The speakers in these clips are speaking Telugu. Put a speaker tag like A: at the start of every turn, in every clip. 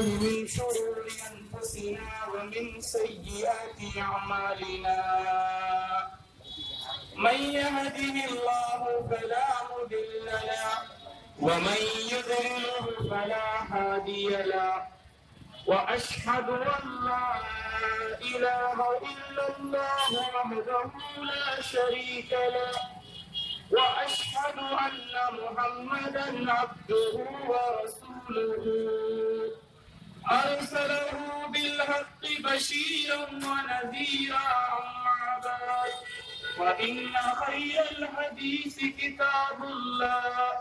A: بالله من شرور أنفسنا ومن سيئات أعمالنا من يهده الله فلا مضل له ومن يضلله فلا هادي له وأشهد أن لا إله إلا الله وحده لا شريك له وأشهد أن محمدا عبده ورسوله أرسله بالحق بشيرا ونذيرا أما بعد وإن خير الحديث كتاب الله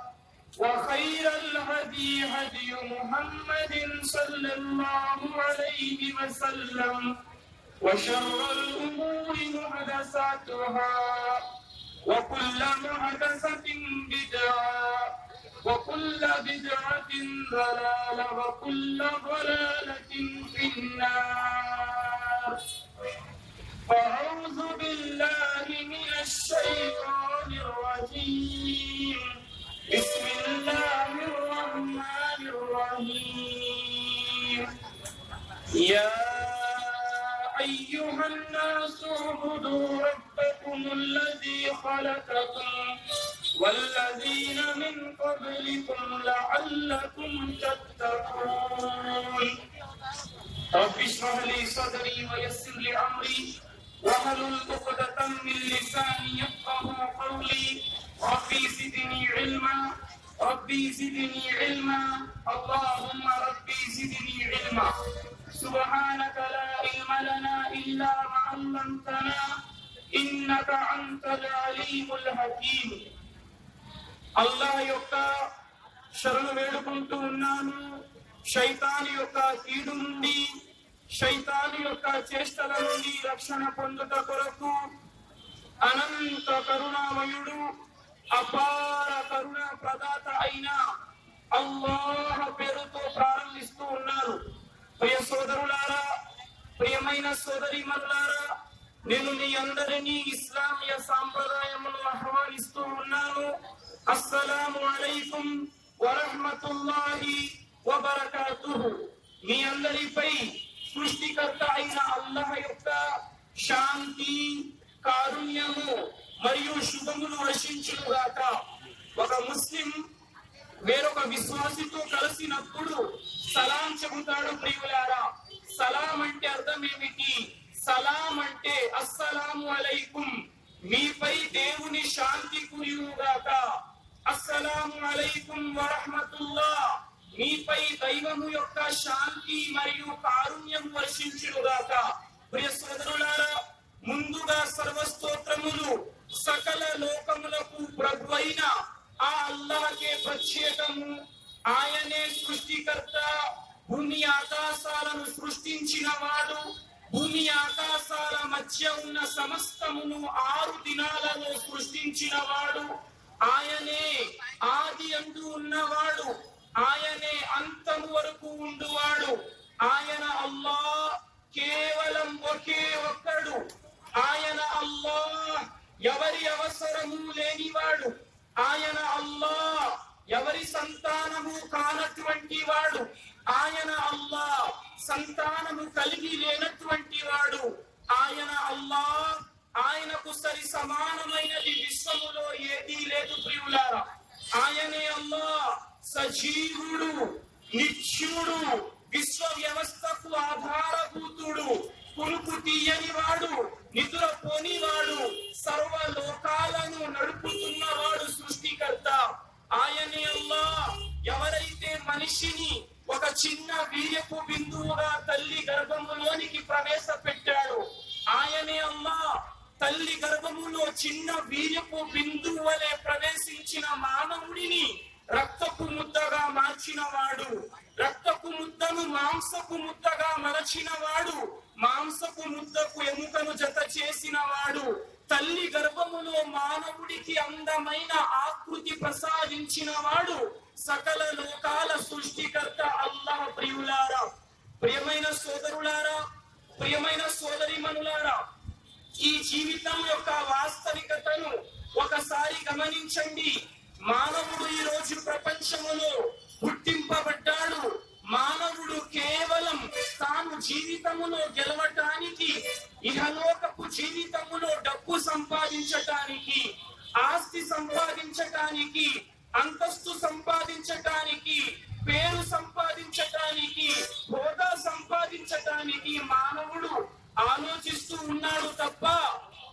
A: وخير الهدي هدي محمد صلى الله عليه وسلم وشر الأمور محدثاتها وكل محدثة بدعة وكل بدعة ضلالة وكل ضلالة في النار. أعوذ بالله من الشيطان الرجيم. بسم الله الرحمن الرحيم. يا أيها الناس اعبدوا ربكم الذي خلقكم والذين من قبلكم لعلكم تتقون. رب اشرح لي صدري ويسر لي أمري واحلل عقدة من لساني يفقهوا قولي. ربي زدني علما ربي زدني علما اللهم ربي زدني علما. سبحانك لا علم لنا إلا ما علمتنا إنك أنت العليم الحكيم. అల్లాహ్ యొక్క శరణు వేడుకుంటూ ఉన్నాను. శైతాను యొక్క కీడు నుండి, శైతాను యొక్క చేష్టల నుండి రక్షణ పొందుట కొరకు అనంత కరుణామయుడు, అపార కరుణ ప్రదాత అయిన అల్లాహ్ పేరుతో ప్రారంభిస్తూ ఉన్నారు. ప్రియ సోదరులారా, ప్రియమైన సోదరీమణులారా, నేను మీ అందరినీ ఇస్లామీయ సాంప్రదాయమును ఆహ్వానిస్తూ ఉన్నాను. అస్సలాము అలైకుం వరహ్మతుల్లాహి వబరకాతుహు. మీ అందరిపై సృష్టికర్త అయిన అల్లాహ్ యొక్క శాంతి, కారుణ్యము మరియు శుభములు వర్షించుగాక. ఒక ముస్లిం వేరొక విశ్వాసితో కలిసినప్పుడు సలాం చెబుతాడు. ప్రియులారా, సలాం అంటే అర్థం ఏమిటి? సలాం అంటే అస్సలాము అలైకుం, మీపై దేవుని శాంతి కురియుగాక. అస్సలాము అలైకుం వరహ్మతుల్లాహ్, మీపై దైవము యొక్క శాంతి మరియు కారుణ్యం వర్షించుగాక. ప్రియ సోదరులారా, ముందుగా సర్వస్తోత్రములు సకల లోకములకు ప్రభువైన ఆ అల్లాహ్కే ప్రత్యేకము. ఆయనే సృష్టికర్త. భూమి ఆకాశాలను సృష్టించిన వాడు. భూమి ఆకాశాల మధ్య ఉన్న సమస్తమును 6 దినాలలో సృష్టించిన వాడు. ఆయనే ఆది అందు ఉన్నవాడు. ఆయనే అంతము వరకు ఉండువాడు. ఆయన అల్లాహ్ కేవలం ఒకే ఒక్కడు. ఆయన అల్లాహ్ ఎవరి అవసరము లేనివాడు. ఆయన అల్లాహ్ ఎవరి సంతానము కానటువంటి వాడు. ఆయన అల్లాహ్ సంతానము కలిగి లేనటువంటి వాడు. ఆయన అల్లాహ్, ఆయనకు సరి సమానమైనది విశ్వములో ఏదీ లేదు. ప్రియులారా, ఆయనే అల్లాహ్ సజీవుడు, నిత్యుడు, విశ్వ వ్యవస్థకు ఆధారభూతుడు, కునుకు తీయని వాడు, నిద్ర పోనివాడు, సర్వ లోకాలను నడుపుతున్నవాడు, సృష్టికర్త. ఆయనే అల్లాహ్ ఎవరైతే మనిషిని ఒక చిన్న వీర్యపు బిందువుగా తల్లి గర్భములోనికి ప్రవేశపెట్టాడు. ఆయనే అల్లాహ్ తల్లి గర్భములో చిన్న వీర్యపు బిందువు వలె ప్రవేశించిన మానవుడిని రక్తపు ముద్దగా మార్చిన వాడు. రక్తపు ముద్దను మాంసపు ముద్దగా మలచిన వాడు. మాంసపు ముద్దకు ఎముకను జత చేసిన వాడు. తల్లి గర్భములో మానవుడికి అందమైన ఆకృతి ప్రసాదించిన వాడు. సకల లోకాల సృష్టికర్త అల్లాహ్. ప్రియులారా, ప్రియమైన సోదరులారా, ప్రియమైన సోదరీమణులారా, ఈ జీవితం యొక్క వాస్తవికతను ఒకసారి గమనించండి. మానవుడు ఈ రోజు ప్రపంచములో పుట్టింపబడ్డాడు. మానవుడు కేవలం జీవితములో గెలవటానికి, ఇహలోకపు జీవితములో డబ్బు సంపాదించటానికి, ఆస్తి సంపాదించటానికి, అంతస్తు సంపాదించటానికి, పేరు సంపాదించటానికి, హోదా సంపాదించటానికి మానవుడు ఆలోచిస్తూ ఉన్నాడు తప్ప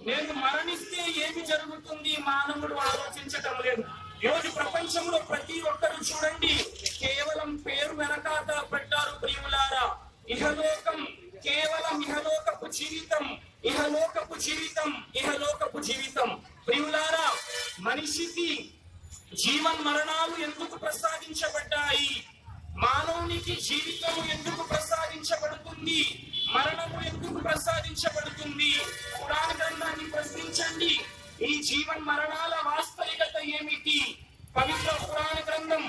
A: నేను మరణిస్తే ఏమి జరుగుతుంది మానవుడు ఆలోచించటం లేదు. ఈరోజు ప్రపంచంలో ప్రతి ఒక్కరు చూడండి, కేవలం పేరు వెనకాత పెట్టారు ప్రియులారా. ఇహలోకం, కేవలం ఇహలోకపు జీవితం, ఇహలోకపు జీవితం, ఇహలోకపు జీవితం. ప్రియులారా, మనిషికి జీవన్ మరణాలు ఎందుకు ప్రసాదించబడ్డాయి? మానవునికి జీవితం ఎందుకు ప్రసాదించబడుతుంది? మరణము ఎందుకు ప్రసాదించబడుతుంది? ఖురాన్ గ్రంథాన్ని ప్రశ్నించండి. ఈ జీవన్ మరణాల వాస్తవికత ఏమిటి? పవిత్ర ఖురాన్ గ్రంథం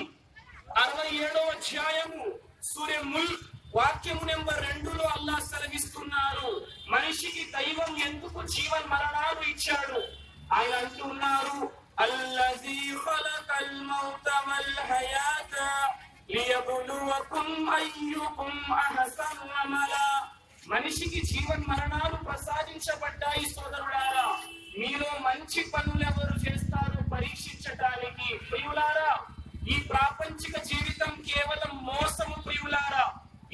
A: 67వ అధ్యాయము సూరే ముల్క్ వాక్యము నెంబర్ 2లో అల్లాహ్ సెలవిస్తున్నారు, మనిషికి దైవం ఎందుకు జీవన్ మరణాలు ఇచ్చాడు? ఆయన అంటున్నారు, అల్లజీ ఖలకల్ మౌత వల్ హయాత లియబ్లువకుం అయ్యుకుం అహ్సను అమలా. మనిషికి జీవన్ మరణాలు ప్రసాదించబడ్డాయి సోదరులారా, మీలో మంచి పనులు ఎవరు చేస్తారు పరీక్షించటానికి. ప్రియులారా, ఈ ప్రాపంచిక జీవితం కేవలం మోసము ప్రియులారా.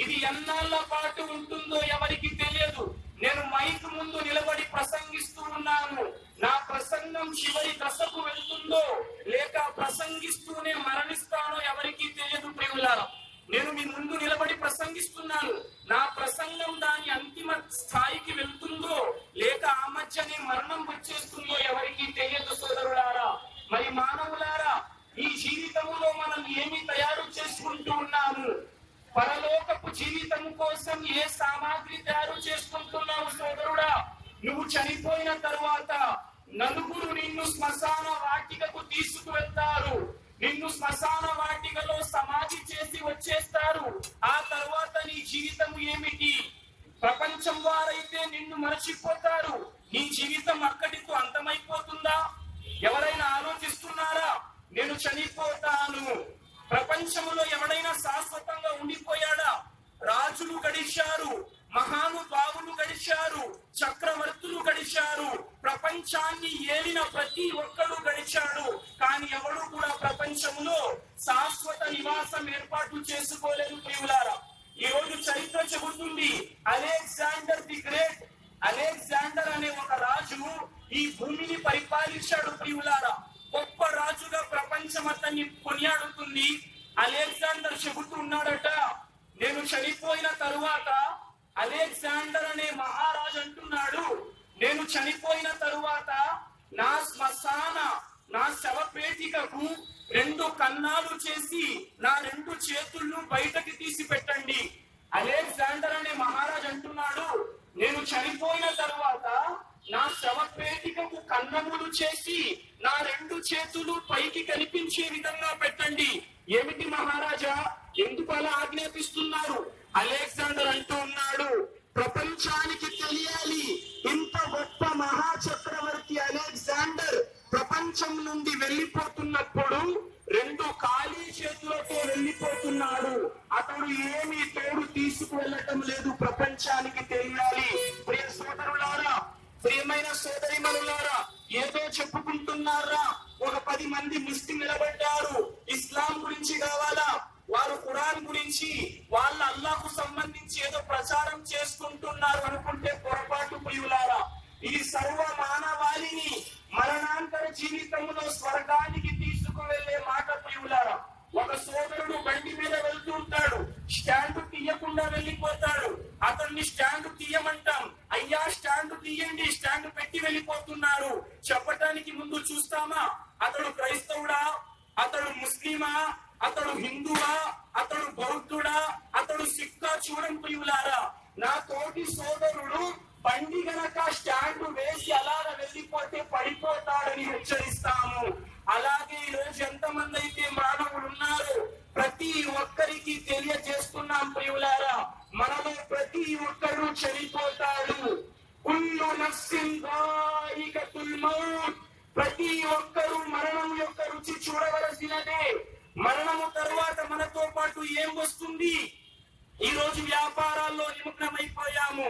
A: ఇది ఎన్నాళ్ళ పాటు ఉంటుందో ఎవరికి తెలియదు. నేను మైక్ ముందు నిలబడి ప్రసంగిస్తూ ఉన్నాను, నా ప్రసంగం చివరి దశకు వెళ్తుందో లేక ప్రసంగిస్తూనే మరణిస్తానో ఎవరికి తెలియదు ప్రియులారా. నేను మీ ముందు నిలబడి ప్రసంగిస్తున్నాను, నా ప్రసంగం దాని అంతిమ స్థాయికి వెళ్తుందో లేక ఆ మధ్యనే మరణం వచ్చేస్తుందో ఎవరికి తెలియదు సోదరులారా. మరి మానవులారా, ఈ జీవితంలో మనం ఏమి తయారు చేసుకుంటూ ఉన్నాము? పరలోకపు జీవితం కోసం ఏ సామాగ్రి తయారు చేసుకుంటున్నావు సోదరుడా? నువ్వు చనిపోయిన తరువాత నలుగురు నిన్ను శ్మశాన వాటికకు తీసుకువెళ్తారు. నిన్ను శ్మశాన వాటికలో సమాధి చేసి వచ్చేస్తారు. ఆ తర్వాత నీ జీవితం ఏమిటి? ప్రపంచం వారైతే నిన్ను మరచిపోతారు. నీ జీవితం అక్కడితో అంతమైపోతుందా? ఎవరైనా ఆలోచిస్తున్నారా? నేను చనిపోతాను. ప్రపంచంలో ఎవడైనా శాశ్వతంగా ఉండిపోయాడా? రాజులు గడిచారు, మహానుభావులు గడిచారు, చక్రవర్తులు గడిచారు, ప్రపంచాన్ని ఏలిన ప్రతి ఒక్కడు గడిచాడు. కానీ ఎవడు కూడా ప్రపంచంలో శాశ్వత నివాసం ఏర్పాటు చేసుకోలేదు ప్రియులారా. ఈ రోజు చరిత్ర చెబుతుంది, అలెగ్జాండర్ ది గ్రేట్, అలెగ్జాండర్ అనే ఒక రాజు ఈ భూమిని పరిపాలించాడు ప్రియులారా. గొప్ప రాజుగా ప్రపంచం అతన్ని కొనియాడుతుంది. అలెగ్జాండర్ చెబుతూ ఉన్నాడట, నేను చనిపోయిన తరువాత, అలెగ్జాండర్ అనే మహారాజు అంటున్నాడు, నేను చనిపోయిన తరువాత నా శ్మశాన, నా శవపేటికకు 2 కన్నాలు చేసి నా 2 చేతులను బయటకి తీసి పెట్టండి. అలెగ్జాండర్ అనే మహారాజు అంటున్నాడు, నేను చనిపోయిన తరువాత నా శవపేటికకు కన్నములు చేసి నా 2 చేతులు పైకి కనిపించే విధంగా పెట్టండి. ఏమిటి మహారాజా, ఎందుకు అలా ఆజ్ఞాపిస్తున్నారు? అలెగ్జాండర్ అంటూ ఉన్నాడు, ప్రపంచానికి తెలియాలి, ఇంత గొప్ప మహా చక్రవర్తి అలెగ్జాండర్ ప్రపంచం నుండి వెళ్ళిపోతున్నప్పుడు 2 ఖాళీ చేతులతో వెళ్ళిపోతున్నాడు. అతడు ఏమీ తోడు తీసుకువెళ్ళటం లేదు. ప్రపంచానికి తెలియాలి. ప్రియ సోదరులారా, ప్రియమైన సోదరిమణులారా, ఏదో చెప్పుకుంటున్నారా? ఒక 10 మంది ముస్లిం నిలబడ్డారు, ఇస్లాం గురించి కావాలా, వారు ఖురాన్ గురించి, వాళ్ళ అల్లాహకు సంబంధించి ఏదో ప్రచారం చేసుకుంటున్నారు అనుకుంటే పొరపాటు ప్రియులారా. ఇది సర్వ మానవాళిని మరణాంతర జీవితంలో స్వర్గానికి తీసుకువెళ్లే మాట ప్రియులారా. ఒక సోదరుడు బండి మీద వెళ్తూ ఉంటాడు, స్టాండ్ తీయకుండా వెళ్ళిపోతాడు. అతన్ని స్టాండ్ తీయమంటాం, అయ్యా స్టాండ్ తీయండి, స్టాండ్ పెట్టి వెళ్ళిపోతున్నారు చెప్పటానికి ముందు చూస్తామా? అతడు క్రైస్తవుడా? అతడు ముస్లిమా? అతడు హిందువా? అతడు బౌద్ధుడా? అతడు సిక్కా? చూడం ప్రియులారా, నా తోటి సోదరుడు బండి గనక స్టాండ్ వేసి అలాగ వెళ్ళిపోతే పడిపోతాడని హెచ్చరిస్తాము. అలాగే ఈ రోజు ఎంతమంది అయితే మానవులు ఉన్నారు, ప్రతి ఒక్కరికి తెలియజేస్తున్నాం ప్రియులారా, మనలో ప్రతి ఒక్కరు చనిపోతాడు. కుల్లు నఫ్సిన్ దాయికతుల్ మౌత్, ప్రతి ఒక్కరు మరణం యొక్క రుచి చూడవలసినదే. మరణము తరువాత మనతో పాటు ఏం వస్తుంది? ఈ రోజు రోజు వ్యాపారాల్లో నిమగ్నమైపోయాము.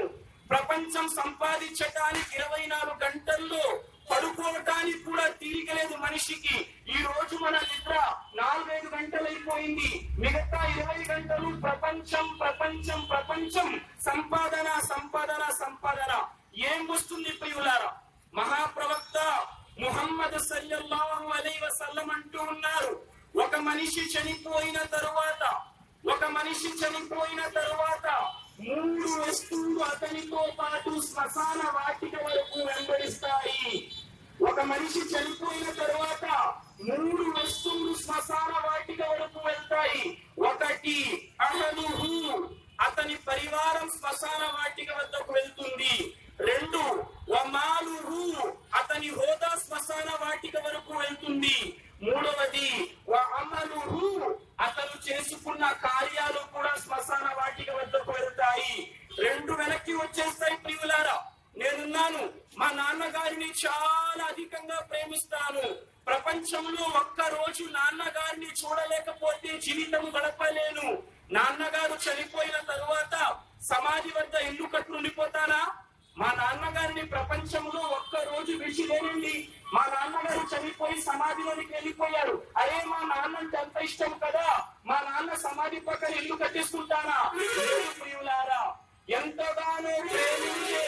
A: ప్రపంచం సంపాదించడానికి 24 గంటల్లో పడుకోవటానికి కూడా తీరికలేదు మనిషికి. ఈ రోజు మన నిద్ర 4-5 గంటలైపోయింది. మిగతా 20 గంటలు ప్రపంచం ప్రపంచం ప్రపంచం, సంపాదన సంపాదన సంపాదన. ఏం వస్తుంది ప్రియులారా? మహాప్రవక్త ముహమ్మద్ సల్లల్లాహు అలైహి వసల్లం అంటూ ఉన్నారు, ఒక మనిషి చనిపోయిన తరువాత 3 వస్తువులు అతనితో పాటు శ్మశాన వాటిక వరకు వెంబడిస్తాయి. ఒక మనిషి చనిపోయిన తరువాత 3 వస్తువులు శ్మశాన వాటిక వరకు వెళ్తాయి. ఒకటి అహలుహు, అతని పరివారం శ్మశాన వాటిక వద్దకు వెళ్తుంది. 2 వమాలుహు, అతని హోదా శ్మశాన వాటిక వరకు వెళ్తుంది. 3వది వఅమలుహు, అతను చేసుకున్న కార్యాలు కూడా శ్మశాన వాటిక వద్దకు వెళ్తాయి. 2 వెనక్కి వచ్చేస్తాయి. ప్రియులారా, నేనున్నాను, మా నాన్నగారిని చాలా అధికంగా ప్రేమిస్తాను. ప్రపంచంలో ఒక్క రోజు నాన్నగారిని చూడలేకపోతే జీవితం గడపలేను. నాన్నగారు చనిపోయిన తరువాత సమాధి వద్ద ఇల్లు కట్టు ఉండిపోతానా? మా నాన్నగారిని ప్రపంచంలో ఒక్క రోజు విడిచిలేనండి. మా నాన్నగారు చనిపోయి సమాధిలోనికి వెళ్ళిపోయారు. అరే, మా నాన్నంటే ఎంత ఇష్టం కదా, మా నాన్న సమాధి పక్కన ఇల్లు కట్టేసుకుంటానా? ప్రియులారా, ఎంతగానో ప్రేమించే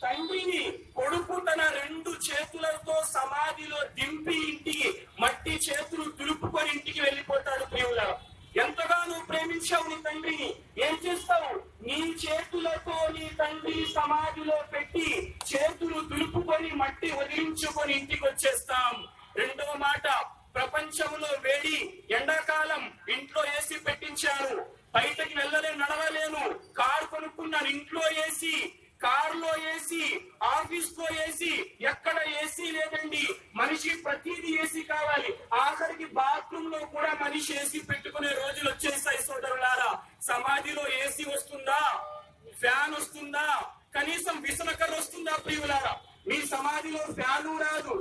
A: తండ్రిని కొడుకు తన 2 చేతులతో సమాధిలో దింపి ఇంటికి మట్టి చేతులు దులుపుకొని ఇంటికి వెళ్ళిపోతాడు. ప్రియులారా, ఎంతగానో ప్రేమించావు నీ తండ్రిని, ఏం చేస్తావు? నీ చేతులతో నీ తండ్రి సమాధిలో పెట్టి చేతులు దులుపుకొని మట్టి వదిలించుకొని ఇంటికి వచ్చేస్తాం. 2వ మాట, ప్రపంచంలో వేడి, ఎండాకాలం, ఇంట్లో ఏసీ పెట్టించాను, బయటకి వెళ్ళలేను, నడవలేను. కారు కొనుక్కున్నాను, ఇంట్లో ఏసీ, కారులో ఏసీ, ఆఫీస్ లో ఏసీ, ఎక్కడ ఏసీ లేదండి. మనిషి ప్రతిదీ ఏసీ కావాలి. ఆఖరికి బాత్రూమ్ లో కూడా మనిషి ఏసీ పెట్టుకునే రోజులు వచ్చేసాయి. సోదరులారా, సమాధిలో ఏసీ వస్తుందా? ఫ్యాన్ వస్తుందా? కనీసం విసనకర్ర వస్తుందా? ప్రియులారా, మీ సమాధిలో ఫ్యాను రాదు,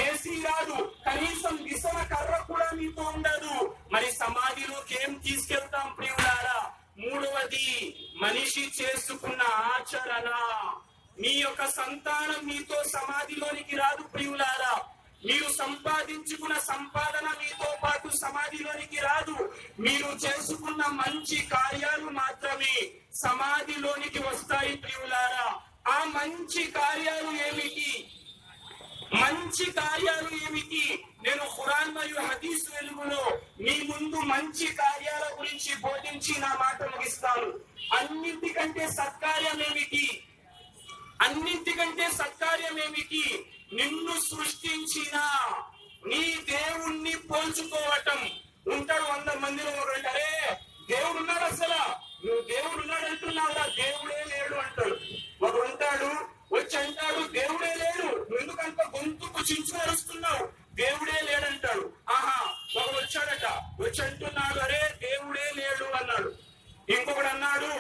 A: ఏసీ రాదు, కనీసం విసన కర్ర కూడా మీతో ఉండదు. మరి సమాధిలోకి ఏం తీసుకెళ్తాం ప్రియులారా? 3వది, మనిషి చేసుకున్న ఆచరణ. మీ యొక్క సంతానం మీతో సమాధిలోనికి రాదు ప్రియులారా. మీరు సంపాదించుకున్న సంపాదన మీతో పాటు సమాధిలోనికి రాదు. మీరు చేసుకున్న మంచి కార్యాలు మాత్రమే సమాధిలోనికి వస్తాయి ప్రియులారా. ఆ మంచి కార్యాలు ఏమిటి? మంచి కార్యాలు ఏమిటి? నేను ఖురాన్ మరియు హదీస్ వెలుగులో మీ ముందు మంచి కార్యాల గురించి బోధించి నా మాట ముగిస్తాను. అన్నింటికంటే సత్కార్యం ఏమిటి? నిన్ను సృష్టించిన నీ దేవుణ్ణి పోల్చుకోవటం. ఉంటాడు 100 మందిలో ఒకరు, అరే దేవుడు ఉన్నాడు, అసలు నువ్వు దేవుడు ఉన్నాడు అంటున్నావురా, దేవుడే లేడు అంటాడు. ఒకడు ఉంటాడు, వచ్చి అంటాడు దేవుడే లేడు, నువ్వు ఎందుకంత గొంతుకు చించుకొస్తున్నావు, దేవుడే లేడంటాడు. ఆహా, ఒకడు వచ్చాడట, వచ్చి అంటున్నాడు, అరే దేవుడే లేడు అన్నాడు. ఇంకొకడు అన్నాడు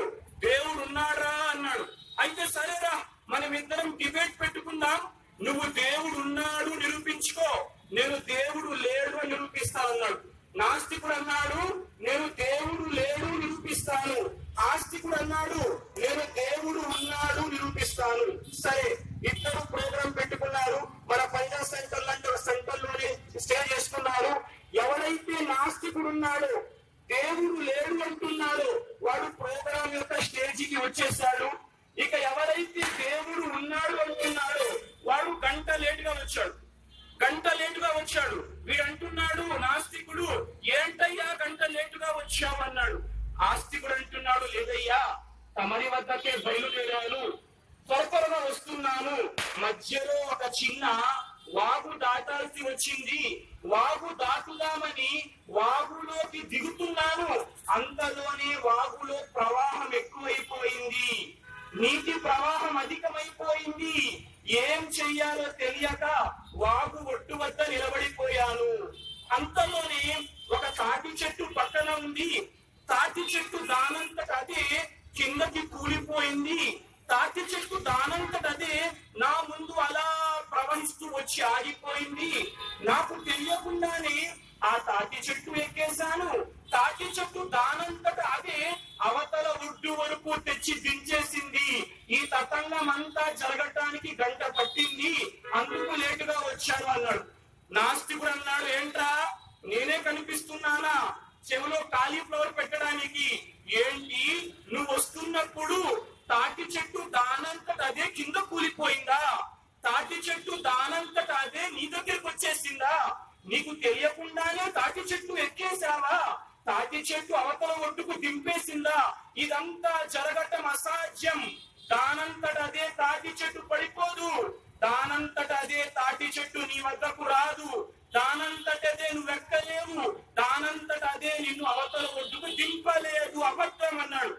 A: దేవుడు ఉన్నాడా అన్నాడు. అయితే సరేరా, మనం ఇద్దరం డిబేట్ పెట్టుకుందాం, నువ్వు దేవుడు ఉన్నాడు నిరూపించుకో, నేను దేవుడు లేడు అని నిరూపిస్తాను అన్నాడు. నాస్తికుడు అన్నాడు, నేను దేవుడు లేడు నిరూపిస్తాను. ఆస్తికుడు అన్నాడు, నేను దేవుడు ఉన్నాడు నిరూపిస్తాను. సరే, ఇద్దరు ప్రోగ్రాం పెట్టుకున్నారు. మన పంజాబ్ సెంటర్ లాంటి ఒక సెంటర్ లోనే స్టే చేసుకున్నారు. ఎవరైతే నాస్తికుడు ఉన్నాడో, దేవుడు లేడు అంటున్నాడో, వాడు ప్రోగ్రాం యొక్క స్టేజికి వచ్చేసాడు. ఇక ఎవరైతే దేవుడు ఉన్నాడు అంటున్నాడో, వాడు గంట లేటుగా వచ్చాడు. వీడు అంటున్నాడు నాస్తికుడు, ఏంటయ్యా గంట లేటుగా వచ్చావు అన్నాడు. ఆస్తికుడు అంటున్నాడు, లేదయ్యా తమరి వద్దకే బయలుదేరాను, త్వరగా వస్తున్నాను, మధ్యలో ఒక చిన్న వాగు దాటాల్సి వచ్చింది, వాగు దాటుదామని వాగులోకి దిగుతున్నాను, అంతలోనే వాగులో ప్రవాహం ఎక్కువైపోయింది, నీటి ప్రవాహం అధికమైపోయింది, ఏం చెయ్యాలో తెలియక వాగు ఒడ్డు వద్ద నిలబడిపోయాను. అంతలోనే ఒక తాటి చెట్టు పక్కన ఉంది, తాటి చెట్టు దానంతట అదే కిందకి కూలిపోయింది, తాటి చెట్టు దానంతట అదే నా ముందు అలా ప్రవహిస్తూ వచ్చి ఆగిపోయింది. నాకు తెలియకుండానే ఆ తాటి చెట్టు ఎక్కేశాను, తాటి చెట్టు దానంతట అదే అవతల ఒడ్డు వరకు తెచ్చి దించేసింది. ఈ తతంగం అంతా జరగటానికి గంట పట్టింది, అందుకు లేటుగా వచ్చాను అన్నాడు. నాస్తికుడు అన్నాడు, ఏంట్రా నేనే కనిపిస్తున్నానా చెవిలో కాలీఫ్లవర్ పెట్టడానికి? ఏంటి నువ్వు వస్తున్నప్పుడు తాటి చెట్టు దానంతట అదే కింద కూలిపోయిందా? తాటి చెట్టు దానంతట అదే నీ దగ్గరకు వచ్చేసిందా? నీకు తెలియకుండానే తాటి చెట్టు ఎక్కేసావా? తాటి చెట్టు అవతల ఒడ్డుకు దింపేసిందా? ఇదంతా జరగటం అసాధ్యం. దానంతట అదే తాటి చెట్టు పడిపోదు, దానంతట అదే తాటి చెట్టు నీ వద్దకు రాదు, దానంతట అదే నువ్వు ఎక్కలేవు, దానంతట అదే నిన్ను అవతల ఒడ్డుకు దింపలేదు. అబద్ధం అన్నాడు.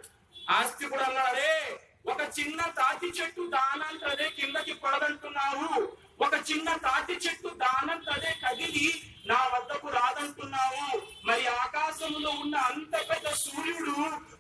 A: ఆస్తికుడు అన్నాడే, ఒక చిన్న తాటి చెట్టు దానంతదే కిందకి పడదంటున్నావు, ఒక చిన్న తాటి చెట్టు దానంతదే కదిలి నా వద్దకు రాదంటున్నావు. మరి ఆకాశంలో ఉన్న అంత పెద్ద సూర్యుడు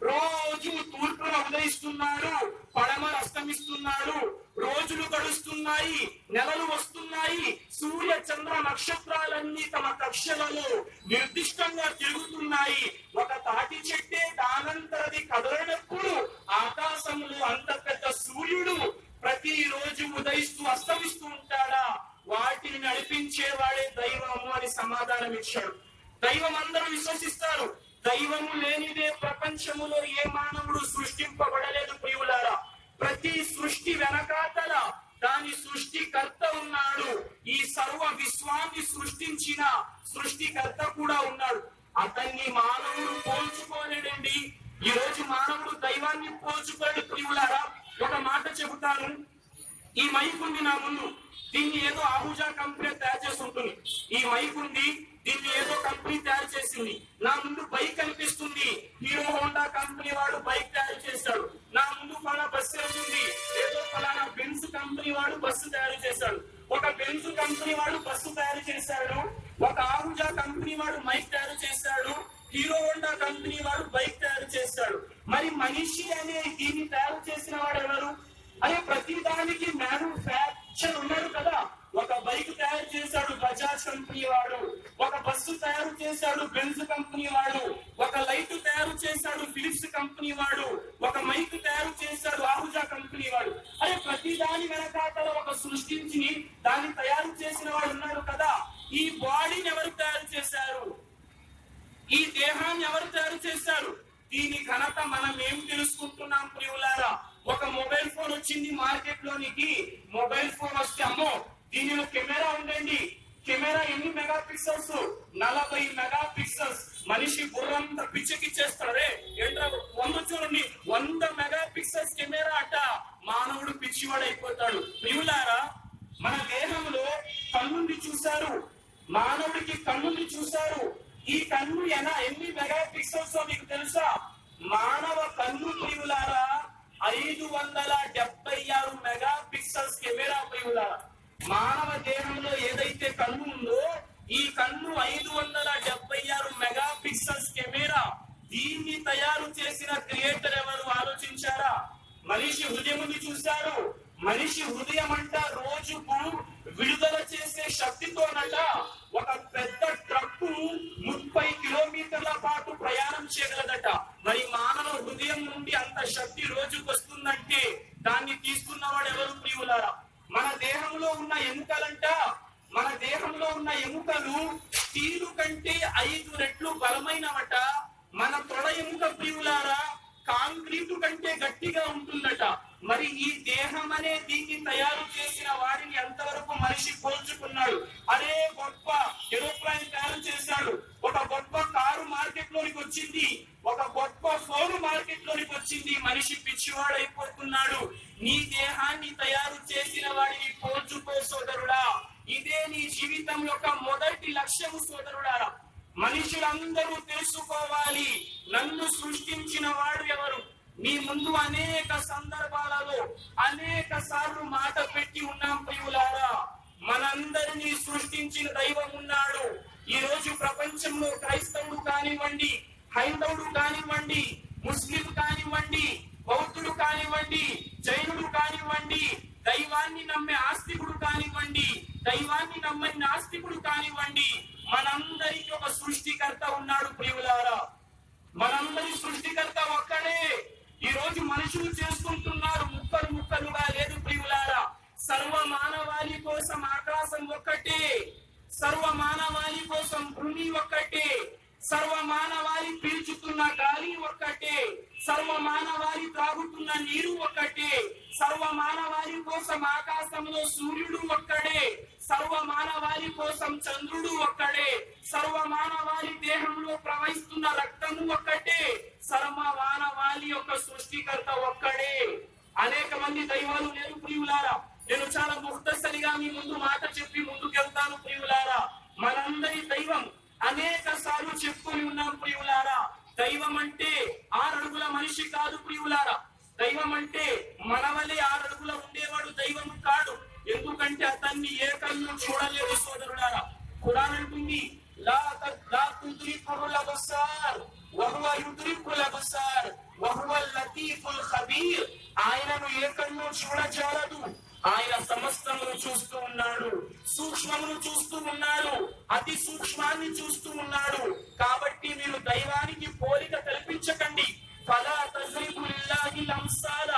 A: రోజు తూర్పున ఉదయిస్తున్నాడు, పడమర అస్తమిస్తున్నాడు, రోజులు గడుస్తున్నాయి, నెలలు వస్తున్నాయి, సూర్య చంద్ర నక్షత్రాలన్నీ తమ కక్షలలో నిర్దిష్టంగా తిరుగుతున్నాయి. ఒక తాటి చెట్టే దానంతరది కదలనప్పుడు ఆకాశంలో అంత పెద్ద సూర్యుడు ప్రతిరోజు ఉదయిస్తూ అస్తమిస్తూ ఉంటాడా? వాటిని నడిపించేవాడే దైవము అని సమాధానం ఇచ్చాడు. దైవం అందరూ విశ్వసిస్తారు. దైవము లేనిదే ప్రపంచములో ఏ మానవుడు సృష్టింపబడలేదు ప్రియులారా. ప్రతి సృష్టి వెనకాతల దాని సృష్టికర్త ఉన్నాడు. ఈ సర్వ విశ్వాన్ని సృష్టించిన సృష్టికర్త కూడా ఉన్నాడు. అతన్ని మానవుడు పోల్చుకోలేడండి. ఈ రోజు మానవుడు దైవాన్ని పోల్చుకోలేడు ప్రియులారా. ఒక మాట చెబుతాను, ఈ మైక్ ఉంది నా ముందు, దీన్ని ఏదో ఆహుజా కంపెనీ తయారు చేసి ఉంటుంది. ఈ మైక్ ఉంది, దీన్ని ఏదో కంపెనీ తయారు చేసింది. నా ముందు బైక్ కనిపిస్తుంది, హీరో హోండా కంపెనీ వాడు బైక్ తయారు చేశాడు. నా ముందు ఫలానా బస్సు వెళ్తుంది, ఏదో ఫలానా బెంజ్ కంపెనీ వాడు బస్సు తయారు చేశాడు. ఒక బెంజ్ కంపెనీ వాడు బస్సు తయారు చేశాడు, ఒక ఆహుజా కంపెనీ వాడు మైక్ తయారు చేశాడు, హీరో హోండా కంపెనీ వాడు బైక్ తయారు చేశాడు. మరి మనిషి అనే దీన్ని తయారు చేసిన వాడు ఎవరు? అదే ప్రతి దానికి మ్యానుఫ్యాక్చర్ ఉన్నాడు కదా. ఒక బైక్ తయారు చేశాడు బజాజ్ కంపెనీ వాడు, ఒక బస్సు తయారు చేశాడు బెంజ్ కంపెనీ వాడు, ఒక లైట్ తయారు చేశాడు ఫిలిప్స్ కంపెనీ వాడు, ఒక మైక్ తయారు చేశాడు ఆహుజా కంపెనీ వాడు. అరే ప్రతి దాని వెనకాతల ఒక సృష్టించి దాన్ని తయారు చేసిన వాడు ఉన్నాడు కదా. ఈ బాడీని ఎవరు తయారు చేశారు? ఈ దేహాన్ని ఎవరు తయారు చేశారు? దీని ఘనత మనం ఏం తెలుసుకుంటున్నాం ప్రియులారా? ఒక మొబైల్ ఫోన్ వచ్చింది మార్కెట్ లోనికి. మొబైల్ ఫోన్ వస్తే అమ్మో దీనిలో కెమెరా ఉండండి. కెమెరా ఎన్ని మెగా పిక్సెల్స్? 40 mega pixels. మనిషి బుర్రంతా పిచ్చెకిచ్చేస్తాడే. ఏంటో 100 చూడండి, 100 మెగా పిక్సెల్స్ కెమెరా అట. మానవుడు పిచ్చివాడు అయిపోతాడు. ప్రియులారా, మన దేహంలో కన్నుండి చూశారు, మానవుడికి కన్నుండి చూశారు. ఈ కన్ను ఎన్ని మెగా పిక్సెల్స్ మీకు తెలుసా? మానవ కన్ను ప్రియులారా 576 మెగా పిక్సెల్స్ కెమెరా ప్రియులారా. మానవ దేహంలో ఏదైతే కన్ను ఉందో ఈ కన్ను 576 మెగా పిక్సెల్స్ కెమెరా. దీన్ని తయారు చేసిన క్రియేటర్ ఎవరు ఆలోచించారా? మనిషి హృదయం చూశారు. మనిషి హృదయం అంట రోజుకు విడుదల చేసే శక్తితోనట ఒక పెద్ద ట్రక్కు 30 కిలోమీటర్ల పాటు ప్రయాణం చేయగలదట. మరి మానవ హృదయం నుండి అంత శక్తి రోజుకు వస్తుందంటే దాన్ని తీసుకున్నవాడు ఎవరు ప్రియులారా? మన దేహంలో ఉన్న ఎముకలంట, మన దేహంలో ఉన్న ఎముకలు స్టీలు కంటే 5 రెట్లు బలమైనవట. మన తొడ ఎముక ప్రియులారా కాంక్రీటు కంటే గట్టిగా ఉంటుందట. మరి ఈ దేహం అనే దీన్ని తయారు చేసిన వారిని ఎంతవరకు మనిషి పోల్చుకున్నాడు? అరే గొప్ప ఏరోప్లేన్ తయారు చేశాడు, ఒక గొప్ప కారు మార్కెట్ లోనికి వచ్చింది, ఒక గొప్ప ఫోన్ మార్కెట్ లోనికి వచ్చింది. మనిషి పిచ్చివాడైపోతున్నాడు. నీ దేహాన్ని తయారు చేసిన వాడిని పోల్చుకో సోదరుడా. ఇదే నీ జీవితం యొక్క మొదటి లక్ష్యము సోదరుడారా. మనుషులందరూ తెలుసుకోవాలి నన్ను సృష్టించిన వాడు ఎవరు. మీ ముందు అనేక సందర్భాలలో అనేక సార్లు మాట పెట్టి ఉన్నాం ప్రియులారా. మనందరినీ సృష్టించిన దైవం ఉన్నాడు. ఈ రోజు ప్రపంచంలో క్రైస్తవుడు కానివ్వండి, హైందవుడు కానివ్వండి, ముస్లిం కానివ్వండి, బౌద్ధుడు కానివ్వండి, జైనుడు కానివ్వండి, దైవాన్ని నమ్మే ఆస్తికుడు కానివ్వండి, దైవాన్ని నమ్మని నాస్తికుడు కానివ్వండి, మనందరికీ ఒక సృష్టికర్త ఉన్నాడు ప్రియులారా. మనందరి సృష్టికర్త ఒక్కడే. ఈ మనుషులు చేసుకుంటున్నారు, ముక్కలు ముక్కలుగా లేదు ప్రియులారా. సర్వ మానవాళి కోసం ఆకాశం ఒక్కటే, సర్వ మానవాళి కోసం భూమి ఒక్కటే, సర్వ మానవాళి పీల్చుతున్న గాలి ఒక్కటే, సర్వ మానవాళి త్రాగుతున్న నీరు ఒక్కటే, సర్వ మానవాళి కోసం ఆకాశంలో సూర్యుడు ఒక్కడే, సర్వ మానవాళి కోసం చంద్రుడు ఒక్కడే, సర్వ మానవాళి దేహంలో ప్రవహిస్తున్న రక్తము ఒక్కటే, సర్వ మానవాళి యొక్క సృష్టికర్త ఒక్కడే. అనేక మంది దైవాలు లేరు ప్రియులారా. నేను చాలా ముఖ్తసరిగా మీ ముందు మాట చెప్పి ముందుకెళ్తాను ప్రియులారా. మనందరి దైవం అనేక సార్లు చెప్పుకొని ఉన్నాం ప్రియులారా. దైవం అంటే 6 అడుగుల మనిషి కాదు ప్రియులారా. దైవం అంటే మనవలే 6 అడుగుల ఉండేవాడు దైవం కాడు. ఎందుకంటే అతన్ని ఏ కన్ను చూడలేదు సోదరులారా. ఖురాన్ అంటుంది లా తుద్రికుల్ అబ్సార్ వహువ యుద్రికుల్ అబ్సార్ వహువల్ లతీఫుల్ ఖబీర్. ఆయనను ఏ కన్ను చూడజాలదు, ఆయన సమస్తమును చూస్తూ ఉన్నాడు, సూక్ష్మమును చూస్తూ ఉన్నాడు, అతి సూక్ష్మాన్ని చూస్తూ ఉన్నాడు. కాబట్టి మీరు దైవానికి పోలిక కల్పించకండి. ఫలా తజ్రిబు లిల్లాహిల్ అంసాల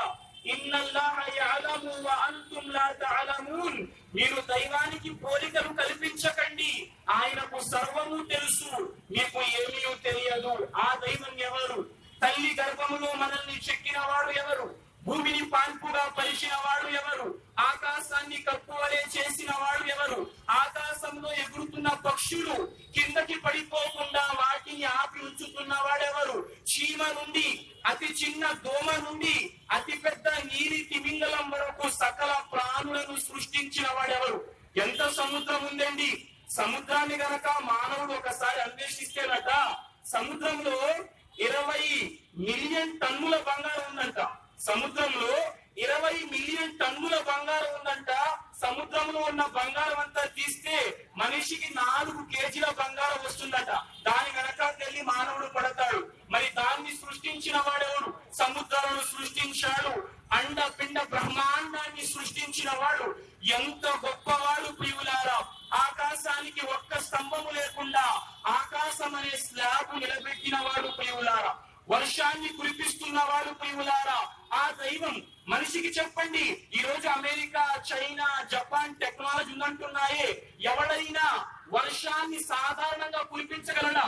A: ఇన్నల్లాహ యఅలము వ అంతుం లా తఅలమూన్. మీరు దైవానికి పోలికలు కల్పించకండి. ఆయనకు సర్వము తెలుసు, మీకు ఏమీ తెలియదు. ఆ దైవం ఎవరు? తల్లి గర్భములో మనల్ని చెక్కిన వాడు ఎవరు? భూమిని పాన్పుగా పరిచిన వాడు ఎవరు? ఆకాశాన్ని కప్పువలే చేసిన వాడు ఎవరు? ఆకాశంలో ఎగురుతున్న పక్షులు కిందకి పడిపోకుండా వాటిని ఆపి ఉంచుతున్న వాడెవరు? చీమ నుండి, అతి చిన్న దోమ నుండి అతి పెద్ద నీలి తిమింగలం వరకు సకల ప్రాణులను సృష్టించిన వాడెవరు? ఎంత సముద్రం ఉందండి. సముద్రాన్ని గనక మానవుడు ఒకసారి అన్వేషిస్తేనట, సముద్రంలో 20 మిలియన్ టన్నుల బంగారం ఉందంట. సముద్రంలో 20 మిలియన్ టన్నుల బంగారం ఉందంట. సముద్రంలో ఉన్న బంగారం అంతా తీస్తే మనిషికి 4 కేజీల బంగారం వస్తుందట. దాని వెనకాకెళ్ళి మానవుడు పడతాడు. మరి దాన్ని సృష్టించిన వాడెవడు? సముద్రాలను సృష్టించాడు. అండ పిండ బ్రహ్మాండాన్ని సృష్టించిన వాడు ఎంత గొప్పవాడు ప్రియులారా. ఆకాశానికి ఒక్క స్తంభము లేకుండా ఆకాశం అనే స్లాబ్ నిలబెట్టిన వాడు ప్రియులారా. వర్షాన్ని కురిపిస్తున్నవాడు ప్రియులారా. ఆ దైవం మనిషికి చెప్పండి. ఈ రోజు అమెరికా, చైనా, జపాన్ టెక్నాలజీ ఉందంటున్నాయే, ఎవడైనా వర్షాన్ని సాధారణంగా కురిపించగలడా?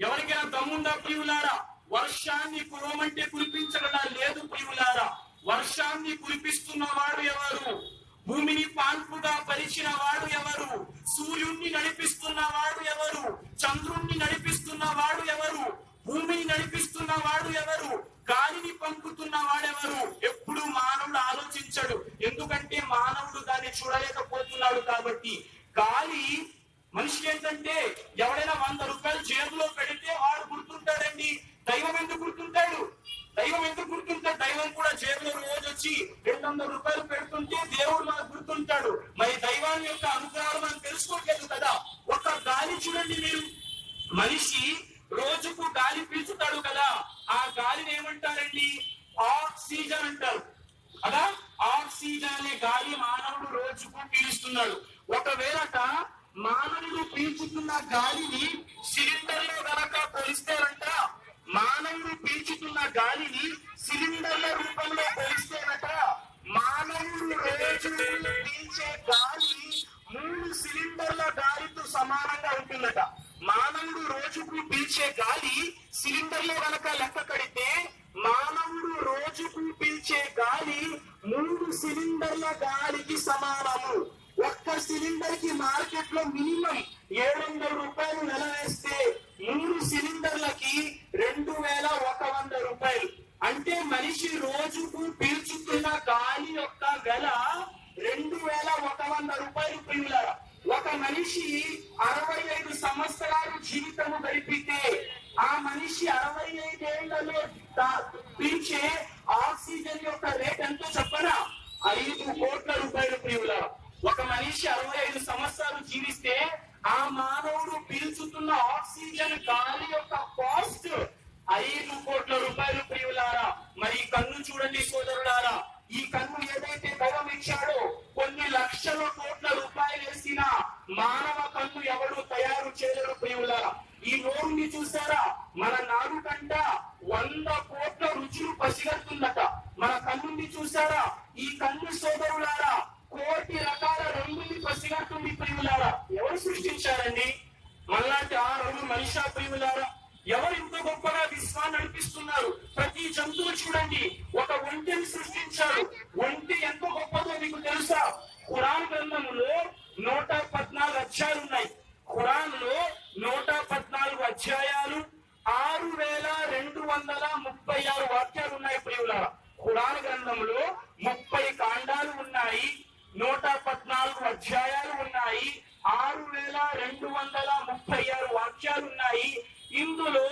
A: ఎవరికైనా దమ్ముందా ప్రియులారా? వర్షాన్ని కురవమంటే కురిపించగలడా? లేదు ప్రియులారా. వర్షాన్ని కురిపిస్తున్న వాడు ఎవరు? భూమిని పాన్పుగా పరిచిన వాడు ఎవరు? సూర్యుణ్ణి నడిపిస్తున్న వాడు ఎవరు? చంద్రుణ్ణి నడిపిస్తున్న వాడు ఎవరు? భూమిని నడిపిస్తున్న వాడు ఎవరు? గాలిని పంపుతున్న వాడెవరు? ఎప్పుడు మానవుడు ఆలోచించడు. ఎందుకంటే మానవుడు దాన్ని చూడలేకపోతున్నాడు కాబట్టి. గాలి మనిషికి ఏంటంటే ఎవడైనా 100 రూపాయలు జేబులో పెడితే వాడు గుర్తుంటాడండి. దైవం ఎందుకు గుర్తుంటాడు? దైవం ఎందుకు గుర్తుంటాడు? దైవం కూడా జేబులో రోజు వచ్చి 200 రూపాయలు పెడుతుంటే దేవుడు మనకు గుర్తుంటాడు. మరి దైవాన్ని యొక్క అనుగ్రహాలు మనం తెలుసుకోవట్లేదు కదా. ఒక గాలి చూడండి మీరు. మనిషి రోజుకు గాలి పీల్చుతాడు కదా, ఆ గాలిని ఏమంటారండి? ఆక్సిజన్ అంటారు కదా. ఆక్సిజన్ అనే గాలి మానవుడు రోజుకు పీలుస్తున్నాడు. ఒకవేళ మానవుడు పీల్చుతున్న గాలిని సిలిండర్ లో గనక పోలిస్తేనంట, మానవుడు పీల్చుతున్న గాలిని సిలిండర్ల రూపంలో పోలిస్తేనట, మానవుడు రోజు పీల్చే గాలి 3 సిలిండర్ల గాలితో సమానంగా ఉంటుందట. మానవుడు రోజుకు పీల్చే గాలి సిలిండర్లో గనక లెక్క కడితే, మానవుడు రోజుకు పీల్చే గాలి 3 సిలిండర్ల గాలికి సమానము. ఒక్క సిలిండర్ కి మార్కెట్ లో మినిమం 700 రూపాయలు నెల వేస్తే 3 సిలిండర్లకి 2100 రూపాయలు. అంటే మనిషి రోజుకు పీల్చుతున్న గాలి యొక్క వెల 2100 రూపాయలు ప్రియులారా. ఒక మనిషి 65 సంవత్సరాలు జీవితము గడిపితే ఆ మనిషి 65 ఏళ్లలో పీల్చే ఆక్సిజన్ యొక్క రేట్ ఎంతో చెప్పరా? 5 కోట్ల రూపాయలు ప్రియులారా. ఒక మనిషి 65 సంవత్సరాలు జీవిస్తే ఆ మానవుడు పీల్చుతున్న ఆక్సిజన్ గాలి యొక్క కాస్ట్ 5 కోట్ల రూపాయలు ప్రియులారా. మరి కన్ను చూడండి సోదరులారా. ఈ కన్ను ఏదైతే దైవం ఇచ్చాడో కొన్ని లక్షల కోట్ల రూపాయలు వేసిన మానవ కన్ను ఎవడు తయారు చేయలేరు ప్రియులారా. ఈ నోరుని చూసారా? మన నాలుకంట 100 కోట్ల రుచులు పసిగడుతుందట. ఈ కన్ను సోదరులారా కోటి రకాల రంగుల్ని పసిగడుతుంది ప్రియులారా. ఎవరు సృష్టించారండి? మళ్ళాంటి ఆ రంగు మనిషా ప్రియులారా? ఎవరు ఇంత గొప్పగా విశ్వాన్ని నడిపిస్తున్నారు? ప్రతి జంతువు చూడండి, ఒక ఒంటెని సృష్టించారు. ఒంటె ఎంత గొప్పదో మీకు తెలుసా? ఖురాన్ గ్రంథంలో 114 అధ్యాయాలు ఉన్నాయి. ఖురాన్ లో 114 అధ్యాయాలు, 6236 వాక్యాలు ఉన్నాయి ప్రియులారా. ఖురాన్ గ్రంథంలో 30 కాండాలు ఉన్నాయి, 114 అధ్యాయాలు ఉన్నాయి, 6236 వాక్యాలు ఉన్నాయి. ఇందులో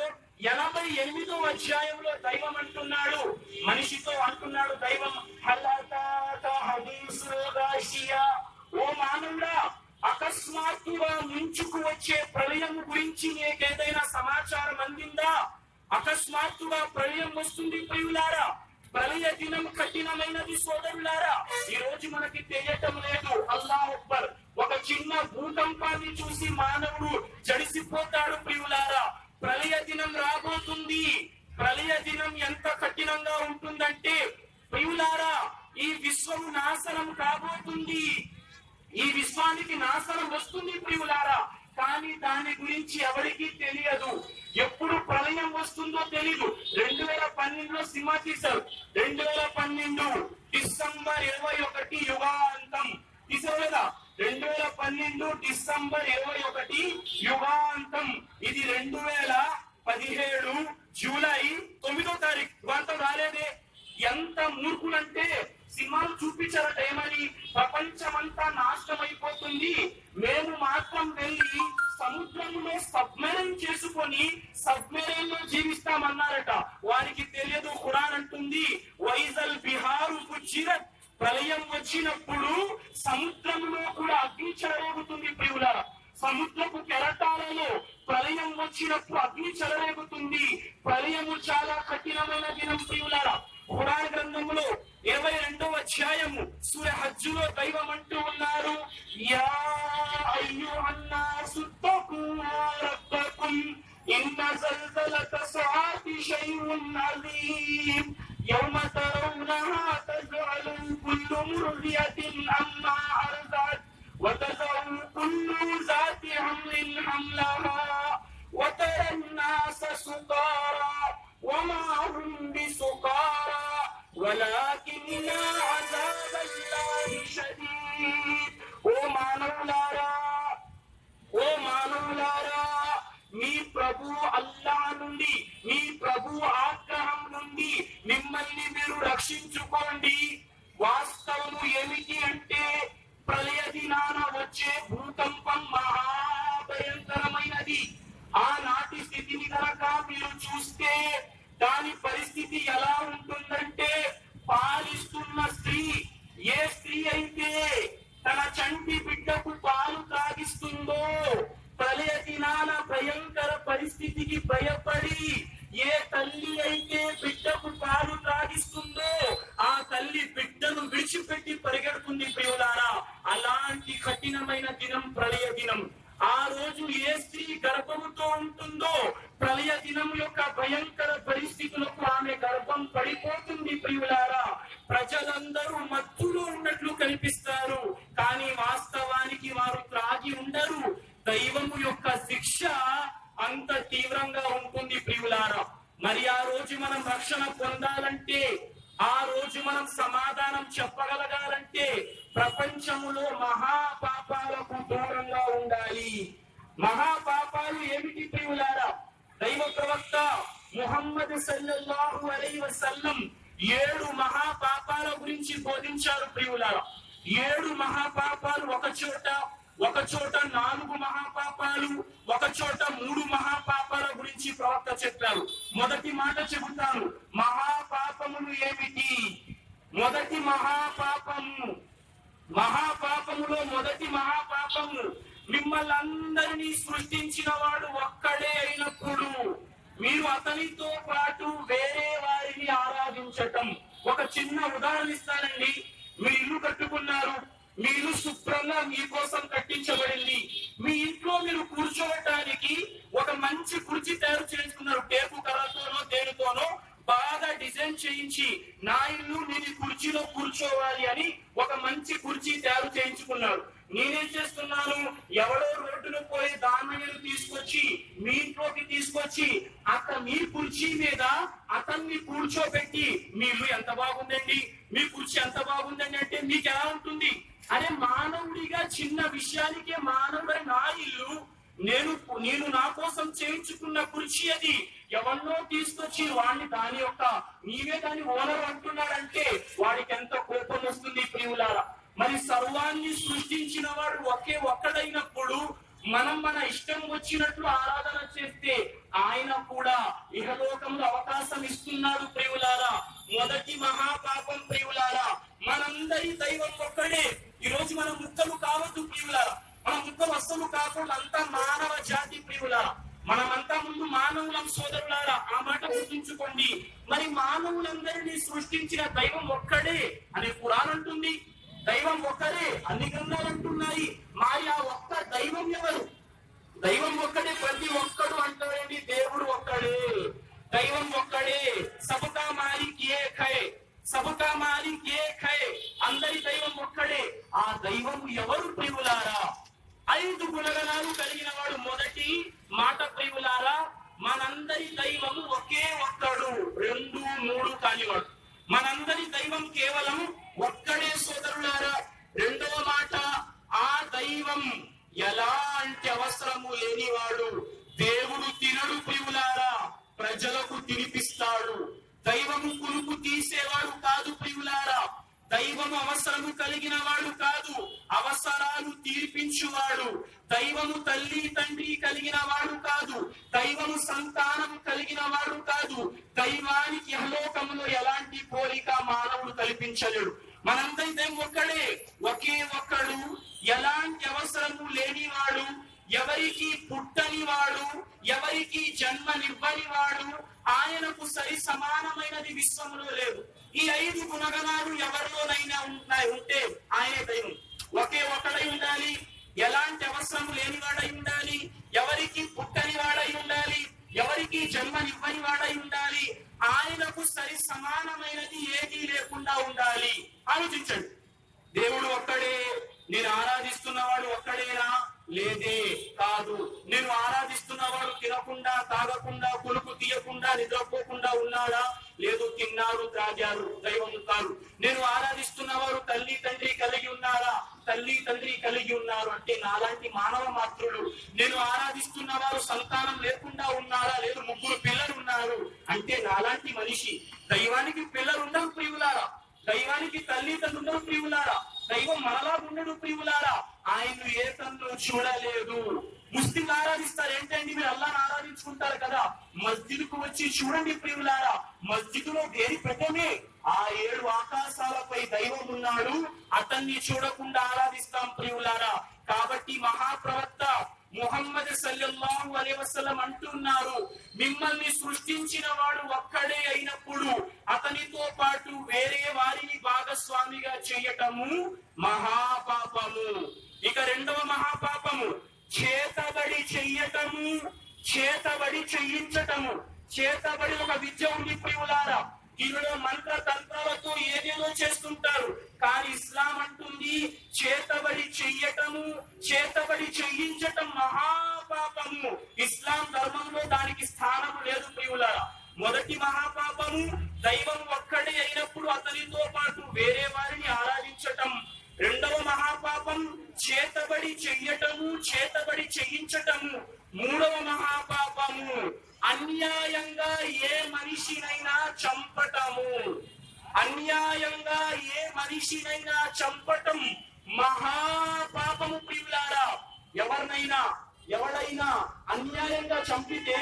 A: 88వ అధ్యాయంలో దైవం అంటున్నాడు, మనిషితో అంటున్నాడు దైవం, ఓ మానవుడా, అకస్మాత్తుగా ముంచుకు వచ్చే ప్రళయం గురించి నీకేదైనా సమాచారం అందిందా? అకస్మాత్తుగా ప్రళయం వస్తుంది ప్రియులారా. ప్రళయ దినం కఠినమైనది సోదరులారా. ఈ రోజు మనకి తెలియటం లేదు. అల్లాహ్ అక్బర్. ఒక చిన్న భూకంపాన్ని చూసి మానవుడు జడిసిపోతాడు ప్రియులారా. ప్రళయ దినం రాబోతుంది. ప్రళయ దినం ఎంత కఠినంగా ఉంటుందంటే ప్రియులారా, ఈ విశ్వం నాశనం కాబోతుంది. ఈ విశ్వానికి నాశనం వస్తుంది ప్రియులారా. కానీ దాని గురించి ఎవరికీ తెలియదు. ఎప్పుడు ప్రళయం వస్తుందో తెలీదు. 2012లో సినిమా తీశారు. 2012 డిసెంబర్ 21 యుగాంతం తీసారు కదా. 2012 డిసెంబర్ 21 యుగాంతం. ఇది 2017 జూలై 9వ తారీఖు. యుగాంతం రాలేదే. ఎంత మూర్ఖులంటే సినిమాలు చూపించారట ఏమని, ప్రపంచమంతా నాశనం అయిపోతుంది, మేము మాత్రం వెళ్ళి సముద్రంలో సబ్మెరైన్ చేసుకొని సబ్మెరైన్ లో జీవిస్తామన్నారట. వారికి తెలియదు. ఖురాన్ అంటుంది, వైజల్ బిహారు ఫుజ్జిరత్. ప్రళయం వచ్చినప్పుడు సముద్రంలో కూడా అగ్ని చెలరేగుతుంది ప్రియులారా. సముద్రపు కెరటాలలో ప్రళయం వచ్చినప్పుడు అగ్ని చెలరేగుతుంది. ప్రళయము చాలా కఠినమైన దినం ప్రియులారా. ఖురాన్ గ్రంథంలో 22వ అధ్యాయము సూరా హజ్జులో దైవం అంటూ ఉన్నారు, యా అయ్యుహన్నాసు తఖూ రబ్బకుం ఇన్న జల్జలత సఆతి షైఉన్ అజీమ్ యౌమ తరౌనహా తజ్అలు కుల్లు ముర్దియతిన్ అమ్మా అర్దత్ వతజౌ కుల్లు జాతి హమ్లిన్ హమ్లహా వతరన్నాస సుకారా వమా హుం బిసుకారా వలాకిన్న అజాబల్లాహి షదీద్. ఓ మానవులారా, మీ ప్రభు అల్లాహ్ నుండి, మీ ప్రభు ఆగ్రహం నుండి మిమ్మల్ని మీరు రక్షించుకోండి. వాస్తవము ఏమిటి అంటే ప్రళయ దినాన వచ్చే భూకంపం మహాభయంకరమైనది. ఆనాటి స్థితిని కనుక మీరు చూస్తే దాని పరిస్థితి ఎలా ఉంటుందంటే, పాలిస్తున్న స్త్రీ, ఏ స్త్రీ అయితే తన చంటి బిడ్డకు పాలు తాగిస్తుందో, ప్రళయ దినాన భయంకర పరిస్థితికి భయపడి ఏ తల్లి అయితే బిడ్డకు పాలు తాగిస్తుందో ఆ తల్లి బిడ్డను విడిచిపెట్టి పరిగెడుతుంది ప్రియులారా. అలాంటి కఠినమైన దినం ప్రళయ దినం. ఆ రోజు ఏ స్త్రీ గర్భముతో ఉంటుందో ప్రళయ దినం యొక్క భయంకర పరిస్థితులకు ఆమె గర్భం పడిపోతుంది ప్రియులారా. ప్రజలందరూ మత్తులో ఉన్నట్లు కనిపిస్తారు, కానీ వాస్తవానికి వారు త్రాగి ఉండరు. దైవము యొక్క శిక్ష అంత తీవ్రంగా ఉంటుంది ప్రియులారా. మరి ఆ రోజు మనం రక్షణ పొందాలంటే, ఆ రోజు మనం సమాధానం చెప్పగలగాలంటే ప్రపంచములో మహాపాపాలకు దూరంగా ఉండాలి. మహాపాపాలు ఏమిటి ప్రియులారా? దైవ ప్రవక్త ముహమ్మద్ సల్లల్లాహు అలైహి వసల్లం 7 మహాపాపాల గురించి బోధించారు ప్రియులారా. 7 మహాపాపాలు ఒక చోట 4 మహాపాపాలు, ఒక చోట 3 మహాపాపాల గురించి ప్రవక్త చెప్పారు. మొదటి మాట చెబుతాను, మహాపాపములు ఏమిటి? మొదటి మహాపాపములో మొదటి మహాపాపము, మిమ్మల్ని అందరినీ సృష్టించిన వాడు ఒక్కడే అయినప్పుడు మీరు అతనితో పాటు వేరే వారిని ఆరాధించటం. ఒక చిన్న ఉదాహరణ ఇస్తానండి. మీరు ఇల్లు కట్టుకున్నారు, మీ ఇల్లు శుభ్రంగా మీకోసం కట్టించబడింది. మీ ఇంట్లో మీరు కూర్చోవటానికి ఒక మంచి కుర్చీ తయారు చేసుకున్నారు. టేపు కర్రతోనో దేనితోనో బాగా డిజైన్ చేయించి నా ఇల్లు నేను కుర్చీలో కూర్చోవాలి అని ఒక మంచి కుర్చీ తయారు చేయించుకున్నాడు. నేనేం చేస్తున్నాను, ఎవడో రోడ్డును పోయి దానయ్యను తీసుకొచ్చి మీ ఇంట్లోకి తీసుకొచ్చి మీ కుర్చీ మీద అతన్ని కూర్చోబెట్టి మీ ఇల్లు ఎంత బాగుందండి, మీ కుర్చీ ఎంత బాగుందండి అంటే మీకు ఎలా ఉంటుంది? అరే మానవుడిగా చిన్న విషయానికే మానవుడి నా ఇల్లు, నేను నా కోసం చేయించుకున్న కుర్చీ అది ఎవరినో తీసుకొచ్చి వాడిని దాని యొక్క నీవే దాని ఓనర్ అంటున్నాడంటే వాడికి ఎంత కోపం వస్తుంది ప్రియులారా. మరి సర్వాన్ని సృష్టించిన వాడు ఒక్కడైనప్పుడు మనం మన ఇష్టం వచ్చినట్లు ఆరాధన చేస్తే ఆయన కూడా ఇహలోకంలో అవకాశం ఇస్తున్నాడు ప్రియులారా. మొదటి మహాపాపం ప్రియులారా, మనందరి దైవం ఒక్కడే. ఈ రోజు మన ముక్కలు కావద్దు ప్రియులారా, మన ముక్కలు అస్సలు కాకుండా అంతా మానవ జాతి ప్రియులారా. మనమంతా ముందు మానవులం సోదరులారా, ఆ మాట గుర్తుంచుకోండి. మరి మానవులందరినీ సృష్టించిన దైవం ఒక్కడే అని ఖురాన్ అంటుంది. దైవం ఒక్కడే అన్ని గ్రంథాలు అంటున్నాయి. మరి ఆ ఒక్క దైవం ఎవరు? దైవం ఒక్కడే, ప్రతి ఒక్కడు అంటారండి దేవుడు ఒక్కడే, దైవం ఒక్కడే. సబకా మాలిక్ ఏక్ హై, సబకా మాలిక్ ఏక్ హై, అందరి దైవం ఒక్కడే. ఆ దైవం ఎవరు ప్రియులారా? 5 గుణగణాలు కలిగిన వాడు. మొదటి మాట ప్రియులారా, మనందరి దైవము ఒకే ఒక్కడు, 2, 3 కానివాడు. మనందరి దైవం కేవలం ఒక్కడే సోదరులారా. రెండవ మాట, ఆ దైవం ఎలాంటి అవసరము లేనివాడు. దేవుడు తినడు ప్రియులారా, ప్రజలకు తినిపిస్తాడు. దైవము కునుకు తీసేవాడు కాదు ప్రియులారా. దైవము అవసరము కలిగిన వాడు కాదు, అవసరాలు తీర్పించువాడు. దైవము తల్లి తండ్రి కలిగిన వాడు కాదు, దైవము సంతానం కలిగిన వాడు కాదు. దైవానికి యహలోకములో ఎలాంటి పోలిక మానవుడు కల్పించలేడు. మనందరి దైవం ఒక్కడే, ఒకే ఒక్కడు, ఎలాంటి అవసరము లేనివాడు, ఎవరికి పుట్టని వాడు, ఎవరికి జన్మనివ్వని వాడు. ఆయనకు సరి సమానమైనది విశ్వంలో లేదు. ఈ 5 గుణగణాలు ఎవరిలోనైనా ఉంటే ఆయన దైవం. ఒకే ఒక్కడై ఉండాలి, ఎలాంటి అవసరం లేనివాడై ఉండాలి, ఎవరికి పుట్టని వాడై ఉండాలి, ఎవరికి జన్మనివ్వని వాడై ఉండాలి. ఆయనకు సరి సమానమైనది ఏదీ లేకుండా ఉండాలి. ఆలోచించండి, దేవుడు ఒక్కడే. నేను ఆరాధిస్తున్నవాడు ఒక్కడేనా? లేదే, కాదు. నేను ఆరాధిస్తున్నవాడు తినకుండా తాగకుండా కులుకు తీయకుండా నిద్రపోకుండా ఉన్నాడా? లేదు, తిన్నారు త్రాగారు, దైవం కాదు. నేను ఆరాధిస్తున్నవారు తల్లి తండ్రి కలిగి ఉన్నారా? తల్లి తండ్రి కలిగి ఉన్నారు అంటే నాలాంటి మానవ మాత్రులు. నేను ఆరాధిస్తున్న వారు సంతానం లేకుండా ఉన్నారా? లేదు, 3 పిల్లలు ఉన్నారు అంటే నాలాంటి మనిషి. దైవానికి పిల్లలు ఉండరు ప్రియులారా, దైవానికి తల్లి తండ్రి ఉండరు ప్రియులారా. దైవం మనలా ఉండడు ప్రియులారా. ఆయన ఏ తను చూడలేదు. ముస్లింలు ఆరాధిస్తారు ఏంటండి? మీరు అల్లాహ్ని ఆరాధించుకుంటారు కదా, మస్జిద్కు వచ్చి చూడండి ప్రియులారా. మస్జిద్లో దేని పెట్టమే ఆ 7 ఆకాశాలపై దైవం ఉన్నాడు, అతన్ని చూడకుండా ఆరాధిస్తాం ప్రియులారా. కాబట్టి మహాప్రవక్త ముహమ్మద్ సల్లల్లాహు అలైహి వసల్లం అంటున్నారు, మిమ్మల్ని సృష్టించిన వాడు ఒక్కడే అయినప్పుడు అతనితో పాటు వేరే వారిని భాగస్వామిగా చేయటము మహాపాపము. ఇక రెండవ మహాపాపము చేతబడి చెయ్యటము, చేతబడి చెయ్యించటము. చేతబడి ఒక విద్య ఉంది ప్రియులారా. ఇందులో మంత్ర తంత్రాలతో ఏదేదో చేస్తుంటారు, కానీ ఇస్లాం అంటుంది చేతబడి చెయ్యటము, చేతబడి చెయ్యించటం మహాపాపము. ఇస్లాం ధర్మంలో దానికి స్థానం లేదు ప్రియులారా. మొదటి మహాపాపము దైవం ఒక్కడే అయినప్పుడు అతనితో పాటు వేరే వారిని ఆరాధించటం. రెండవ మహాపాపం చేతబడి చెయ్యటము, చేతబడి చెయ్యించటము. మూడవ మహాపాపము అన్యాయంగా ఏ మనిషినైనా చంపటము. అన్యాయంగా ఏ మనిషినైనా చంపటం మహాపాపము ప్రియులారా. ఎవడైనా అన్యాయంగా చంపితే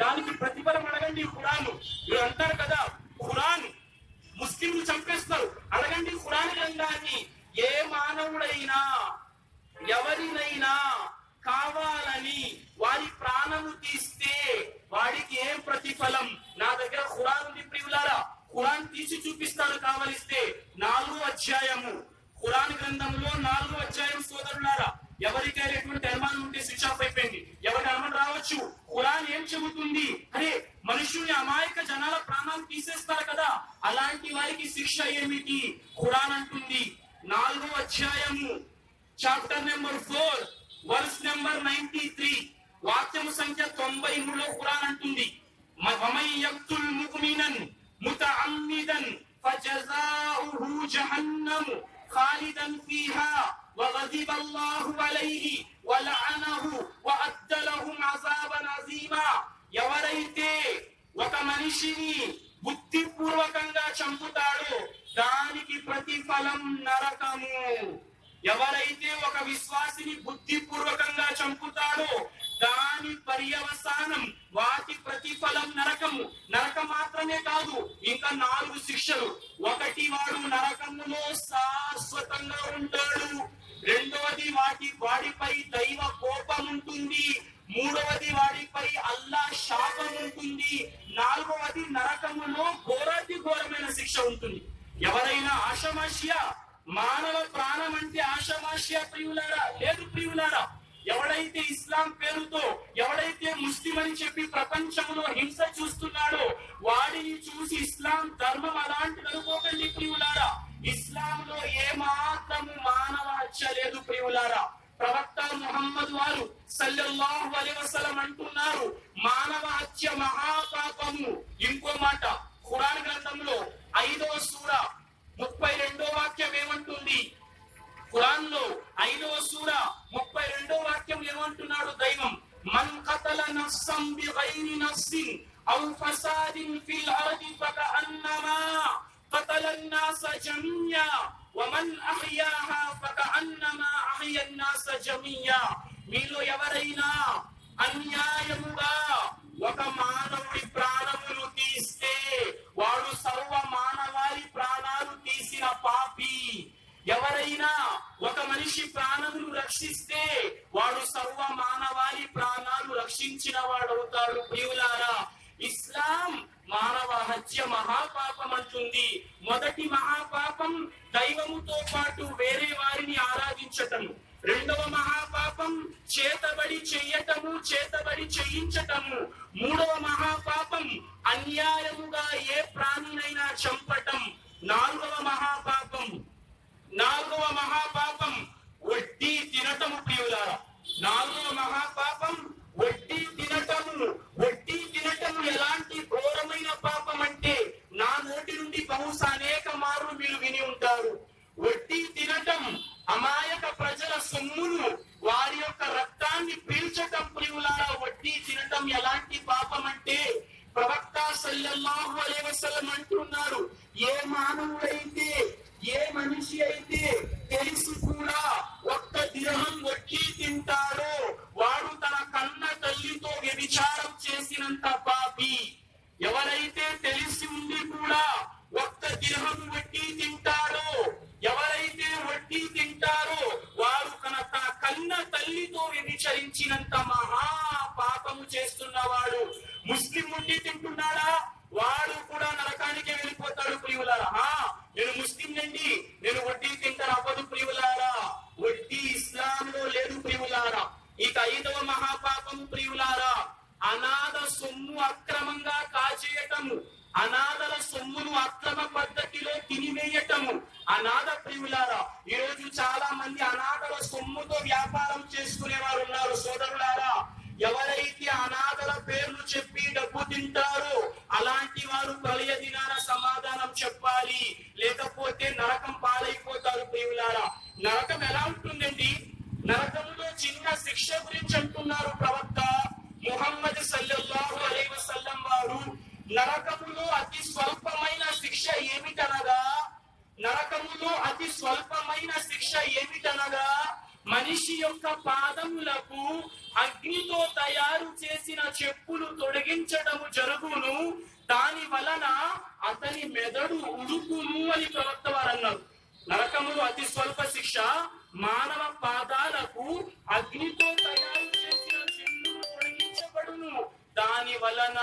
A: దానికి ప్రతిఫలం అడగండి ఖురాన్. మీరు అంటారు కదా ఖురాన్ ముస్లింలు చంపేస్తారు, అడగండి ఖురాన్ గ్రంథాన్ని. ఏ మానవుడైనా ఎవరినైనా కావాలని వారి ప్రాణము తీస్తే వాడికి ఏం ప్రతిఫలం? నా దగ్గర ఖురాన్ ఉంది ప్రియులారా, ఖురాన్ తీసి చూపిస్తాను కావలిస్తే. 4వ అధ్యాయము ఖురాన్ గ్రంథంలో 4వ అధ్యాయం సోదరులారా. ఎవరికైనా ఎటువంటి అనుమానం ఉంటే స్విచ్ ఆఫ్ అయిపోయింది, ఎవరి అనుమానం రావచ్చు. ఖురాన్ ఏం చెబుతుంది? అరే మనుషుల్ని, అమాయక జనాల ప్రాణాలు తీసేస్తారు కదా, అలాంటి వారికి శిక్ష ఏమిటి? ఖురాన్ అంటుంది 4వ అధ్యాయము చాప్టర్ నెంబర్ 4 వర్స్ నెంబర్ 93 వాక్యము సంఖ్య 93లో ఖురాన్ అంటుంది వమన్ యక్తుల్ ముమినన్ ముతఅమ్మిదన్ ఫజజాఉహు జహన్నమ్ ఖాలిదన్ ఫీహా వగదిబ అల్లాహు అలైహి వలఅనహు వఅద్ద లహుం అజాబన్ అజీమా. ఎవరైతే ఒక మనిషిని బుద్ధిపూర్వకంగా చంపుతాడో దానికి ప్రతిఫలం నరకము. ఎవరైతే ఒక విశ్వాసిని బుద్ధిపూర్వకంగా చంపుతాడో దాని పర్యవసానం, వాటి ప్రతిఫలం నరకము. నరకం మాత్రమే కాదు, ఇంకా 4 శిక్షలు. ఒకటి, వాడు నరకములో శాశ్వతంగా ఉంటాడు. రెండవది, వాడిపై దైవ కోపం ఉంటుంది. మూడవది, వాడిపై అల్లా శాపం ఉంటుంది. 4వది, నరకములో ఘోరాతి ఘోరమైన శిక్ష ఉంటుంది. ఎవరైనా ఆషమాషియా, మానవ ప్రాణం అంటే ఆషమాషియా ప్రియులారా? లేదు ప్రియులారా. ఎవడైతే ఇస్లాం పేరుతో, ఎవడైతే ముస్లిం అని చెప్పి ప్రపంచంలో హింస చూస్తున్నాడో వాడిని చూసి ఇస్లాం ధర్మం అలాంటిది అనుకోకండి ప్రియులారా. ఇస్లాంలో ఏ మాత్రము మానవ హత్య లేదు ప్రియులారా. ప్రవక్త ముహమ్మద్ వారు సల్లల్లాహు అలైహి వసల్లం అంటున్నారు, మానవ హత్య మహాపాపము. ఇంకో మాట ఖురాన్ గ్రంథంలో 5వ సూర 32వ వాక్యం ఏమంటుంది? ఖురాన్ లో 5వ సూర 32వ వాక్యం ఏమంటున్నాడు దైవం? మన్ ఖతల నఫ్సన్ బిగైరి నఫ్సిన్ ఔ ఫసాదిన్ ఫిల్ అర్ది ఫకఅన్నమా ఖతల అన్నాస జమీయా వమన్ అహ్యాహా ఫకఅన్నమా అహ్యా అన్నాస జమీయా. మీలో ఎవరైనా అన్యాయముగా ఒక మానవుడి ప్రాణమును తీస్తే వాడు సర్వ మానవాళి ప్రాణాలు తీసిన పాపి. ఎవరైనా ఒక మనిషి ప్రాణమును రక్షిస్తే వాడు సర్వ మానవాళి ప్రాణాలు రక్షించిన వాడవుతాడు ప్రియులారా. ఇస్లాం మానవ హత్య మహాపాపం అంటుంది. మొదటి మహాపాపం దైవముతో పాటు వేరే వారిని ఆరాధించటము. రెండవ మహాపాపం చేతబడి చెయ్యటము, చేతబడి చేయించటము. మూడవ మహాపాపం అన్యాయముగా ఏ ప్రాణినైనా చంపటం. నాలుగవ మహాపాపం వడ్డీ తినటము ప్రియులారా. నాలుగవ మహాపాపం వడ్డీ తినటము. వడ్డీ తినటము ఎలాంటి ఘోరమైన పాపం అంటే నా నోటి నుండి బహుశా అనేక మార్లు మీరు విని ఉంటారు. వడ్డీ తినటం, అమాయక ప్రజల సొమ్మును, వారి యొక్క రక్తాన్ని పీల్చటం ప్రియులారా. వడ్డీ తినటం ఎలాంటి పాపం అంటే ప్రవక్త సల్లల్లాహు అలైహి వసల్లం అంటున్నారు, ఏ మానవుడైతే, ఏ మనిషి అయితే తెలిసి కూడా ఒక్క దిర్హం వడ్డీ తింటాడో వాడు తన కన్న తల్లితో వ్యభిచారం చేసినంత పాపి. ఎవరైతే తెలిసి ఉండి కూడా ఒక్క దిర్హం వడ్డీ తింటాడో, ఎవరైతే వడ్డీ తింటారో వారు తన కన్న తల్లితో వ్యభిచరించినంత మహా పాపము చేస్తున్నవాడు. ముస్లిం వడ్డీ తింటున్నాడా? వాడు కూడా నరకానికి వెళ్ళిపోతాడు ప్రియులారా. నేను ముస్లిం నండి, నేను వడ్డీ తింటాను అవ్వదు ప్రియులారా. వడ్డీ ఇస్లాంలో లేదు ప్రియులారా. ఇక 5వ మహాపాపం ప్రియులారా, అనాథ సొమ్ము అక్రమంగా కాజేయటము. అనాథల సొమ్మును అక్రమ పద్ధతిలో తినివేయటము. అనాథ ప్రియులారా, ఈ రోజు చాలా మంది అనాథల సొమ్ముతో వ్యాపారం చేసుకునే వారు ఉన్నారు సోదరులారా. ఎవరైతే అనాథల పేర్లు చెప్పి డబ్బు తింటారో అలాంటి వారు ప్రళయ దినాన సమాధానం చెప్పాలి, లేకపోతే నరకం పాలైపోతారు ప్రియులారా. నరకం ఎలా ఉంటుందండి? నరకంలో చిన్న శిక్ష గురించి అంటున్నారు ప్రవక్త ముహమ్మద్ సల్లల్లాహు అలైహి వసల్లం వారు. నరకములో అతి స్వల్పమైన శిక్ష ఏమిటనగా, నరకములో అతి స్వల్పమైన శిక్ష ఏమిటనగా మనిషి యొక్క పాదములకు అగ్నితో తయారు చేసిన చెప్పులు తొలగించడము జరుగును, దాని వలన అతని మెదడు ఉడుకును అని ప్రవక్త వారు అన్నారు. నరకములో అతి స్వల్ప శిక్ష, మానవ పాదాలకు అగ్నితో తయారు చేసిన చెప్పులు తొలగించబడును, దాని వలన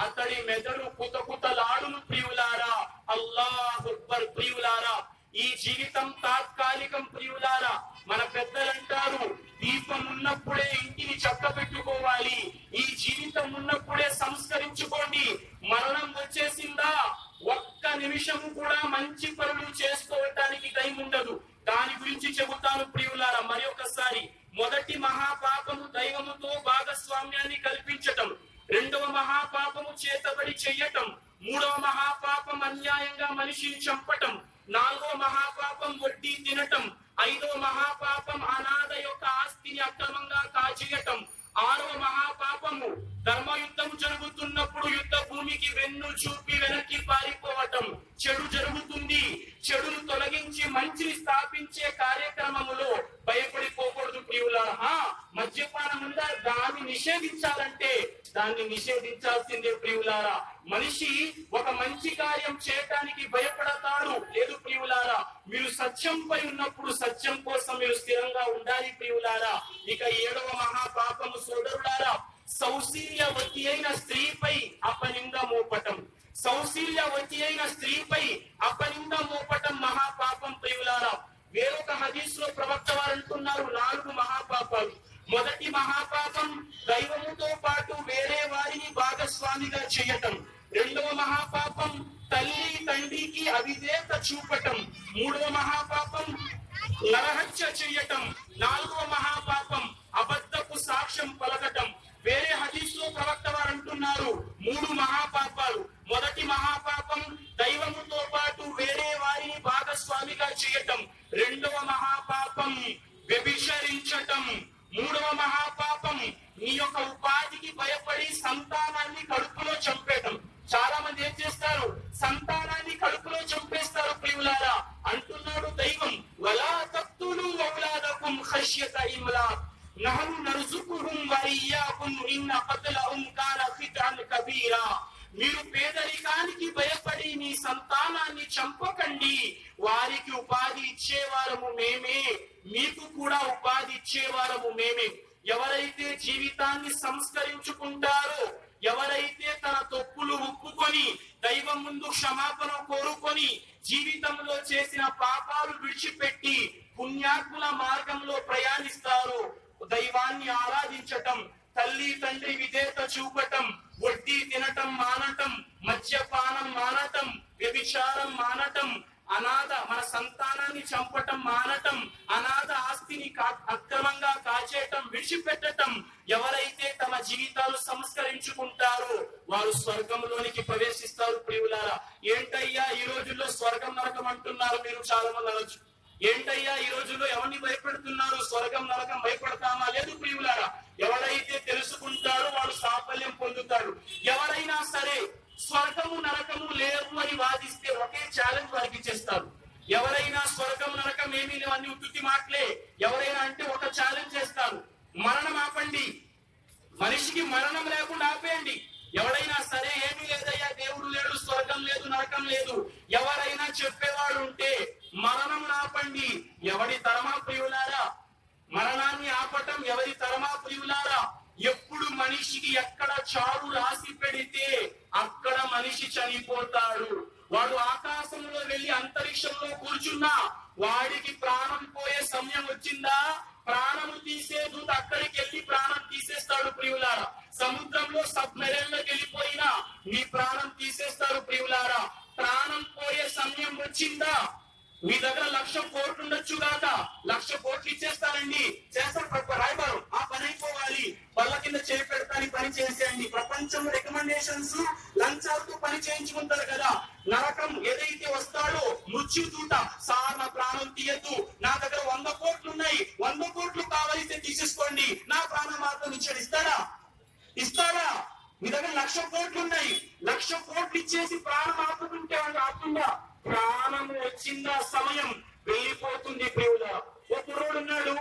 A: అతడి మెదడు కుతకుతలాడును ప్రియులారా. అల్లాహు అక్బర్ ప్రియులారా. ఈ జీవితం తాత్కాలికం ప్రియులారా. మన పెద్దలంటారు, దీపం ఉన్నప్పుడే ఇంటిని చక్కబెట్టుకోవాలి. ఈ జీవిత నిమిషము కూడా మంచి పనులు చేసుకోవటానికి టైం ఉండదు. దాని గురించి చెబుతాను ప్రియులారా మరి ఒకసారి. మొదటి మహాపాపము దైవముతో భాగస్వామ్యాన్ని కల్పించటం. రెండవ మహాపాపము చేతబడి చెయ్యటం. మూడవ మహాపాపం అన్యాయంగా మనిషిని చంపటం. నాలుగవ మహాపాపం వడ్డీ తినటం. ఐదవ మహాపాపం అనాథ యొక్క ఆస్తిని అక్రమంగా కాజేయటం. ఆరవ మహాపాపము ధర్మయుద్ధం జరుగుతున్నప్పుడు యుద్ధ భూమికి వెన్ను చూపి వెనక్కి పారిపోవటం. చెడు జరుగుతుంది, చెడును తొలగించి మంచిని స్థాపించే కార్యక్రమములో భయపడిపోకూడదు ప్రియులారా. మద్యపానం ఉందా, దాన్ని నిషేధించాలంటే దాన్ని నిషేధించాల్సిందే ప్రియులారా. మనిషి ఒక మంచి కార్యం చేయటానికి భయపడతాడు లేదు ప్రియులారా. మీరు సత్యంపై ఉన్నప్పుడు సత్యం కోసం మీరు స్థిరంగా ఉండాలి ప్రియులారా. ఇక ఏడవ మహాపాపము సోదరులారా, సౌశీల్యవతి అయిన స్త్రీపై అపనింద మోపటం. సౌశీల్యవతి అయిన స్త్రీపై అపనింద మోపటం మహాపాపం ప్రియులారా. వేరొక హదీస్ లో ప్రవక్త వారు అంటున్నారు 4 మహాపాపాలు. మొదటి మహాపాపం దైవముతో పాటు వేరే వారిని భాగస్వామిగా చేయటం. రెండవ మహాపాపం తల్లి తండ్రికి అవిధేయత చూపటం. మూడవ మహాపాపం నరహత్య చేయటం. నాలుగవ మహాపాపం అబద్ధపు సాక్ష్యం పలకటం. వేరే హదీస్ లో ప్రవక్త వారు అంటున్నారు 3 మహాపాపాలు. మొదటి మహాపాపం దైవముతో పాటు వేరే వారిని భాగస్వామిగా చేయటం. రెండవ మహాపాపం వ్యభిచరించటం. మూడవ మహాపాపం నీ యొక్క ఉపాధికి భయపడి సంతానాన్ని కడుపులో చంపేయటం. చాలా మంది ఏం చేస్తారు, సంతానాన్ని కడుపులో చంపేస్తారు ప్రియులారా. అంటున్నాడు దైవం, వలా తక్తులు ఔలాదకుం ఖశ్యత ఇమ్లాక్ నహను నర్జుకుహుం వఇయ్యాకుం ఇన్న ఖత్లహుం కాన ఖితాన్ కబీరా. మీరు పేదరికానికి భయపడి మీ సంతానాన్ని చంపకండి, వారికి ఉపాధి ఇచ్చేవారము మేమే, మీకు కూడా ఉపాధి ఇచ్చేవారము మేమే. ఎవరైతే జీవితాన్ని సంస్కరించుకుంటారో, ఎవరైతే తన తప్పులు ఒప్పుకొని దైవం ముందు క్షమాపణ కోరుకొని జీవితంలో చేసిన పాపాలు విడిచిపెట్టి పుణ్యాత్ముల మార్గంలో ప్రయాణిస్తారో, దైవాన్ని ఆరాధించటం, తల్లి తండ్రి విధేయత చూపటం, వడ్డీ తినటం మానటం, మద్యపానం మానటం, వ్యభిచారం మానటం, అనాథ మన సంతానాన్ని చంపటం మానటం, అనాథ ఆస్తిని అక్రమంగా కాచేయటం విడిచిపెట్టటం. ఎవరైతే తమ జీవితాలు సంస్కరించుకుంటారో వారు స్వర్గంలోనికి ప్రవేశిస్తారు ప్రియులారా. ఏంటయ్యా ఈ రోజుల్లో స్వర్గం నరకం అంటున్నారు మీరు చాలా మంది అనొచ్చు. ఏంటయ్యా ఈ రోజుల్లో ఎవరిని భయపెడుతున్నారు, స్వర్గం నరకం భయపడతామా? లేదు ప్రియులారా. ఎవరైతే తెలుసుకుంటారో వాడు సాఫల్యం పొందుతాడు. ఎవరైనా సరే స్వర్గము నరకము లేవు అని వాదిస్తే ఒకే ఛాలెంజ్ వారికి ఇచ్చేస్తారు. ఎవరైనా స్వర్గం నరకం ఏమీ లేవు అన్ని ఉత్తుతి మాటలే ఎవరైనా అంటే ఒక ఛాలెంజ్ చేస్తారు, మరణం ఆపండి, మనిషికి మరణం లేకుండా ఆపేయండి. ఎవరైనా సరే ఏమీ లేదయ్యా, దేవుడు లేడు, స్వర్గం లేదు, నరకం లేదు ఎవరైనా చెప్పేవాడు ఉంటే మరణం ఆపండి. ఎవడి తరమా ప్రియులారా, మరణాన్ని ఆపటం ఎవరి తరమా ప్రియులారా. ఎప్పుడు మనిషికి ఎక్కడ చావు రాసి పెడితే అక్కడ మనిషి చనిపోతాడు. వాడు ఆకాశంలో వెళ్లి అంతరిక్షంలో కూర్చున్నా వాడికి ప్రాణం పోయే సమయం వచ్చిందా, ప్రాణము తీసే దూత అక్కడికి వెళ్ళి ప్రాణం తీసేస్తాడు ప్రియులారా. సముద్రంలో సబ్మెరైన్లోకి వెళ్ళిపోయినా నీ ప్రాణం తీసేస్తారు ప్రియులారా. ప్రాణం పోయే సమయం వచ్చిందా, మీ దగ్గర 1,00,000 కోట్లు ఉండొచ్చు కాక 1,00,000 కోట్లు ఇచ్చేస్తారండి, చేస్తారు రాయబారం, ఆ పని అయిపోవాలి, పళ్ళ కింద చేయి పెడతాని పని చేసేయండి. ప్రపంచంలో రికమెండేషన్స్ లంచాలతో పని చేయించుకుంటారు కదా. నరకం ఏదైతే వస్తాడో మృత్యు దూత, సార్ నా ప్రాణం తీయద్దు, నా దగ్గర 100 కోట్లు ఉన్నాయి, 100 కోట్లు కావాలిస్తే తీసేసుకోండి, నా ప్రాణం మాత్రం ఇచ్చాడు. ఇస్తాడా? మీ దగ్గర 1,00,000 కోట్లు ఉన్నాయి, 1,00,000 కోట్లు ఇచ్చేసి ప్రాణం ఆపుకుంటే వాళ్ళు ఆపుకుండా ప్రాణము వచ్చిందా సమయం వెళ్ళిపోతుంది ప్రియులా. ఒక కుర్రోడున్నాడు,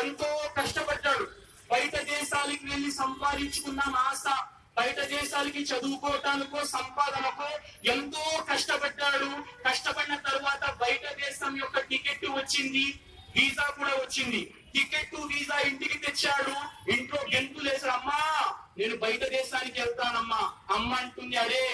A: ఎంతో కష్టపడ్డాడు, బయట దేశాలకు వెళ్ళి సంపాదించుకున్న ఆశ, బయట దేశాలకి చదువుకోవటానికో సంపాదనకో ఎంతో కష్టపడ్డాడు. కష్టపడిన తర్వాత బయట దేశం యొక్క టికెట్ వచ్చింది, వీసా కూడా వచ్చింది. టికెట్ వీసా ఇంటికి తెచ్చాడు, ఇంట్లో గెంతులు వేసాడు, అమ్మా నేను బయట దేశానికి వెళ్తానమ్మా. అమ్మ అంటుంది, అరే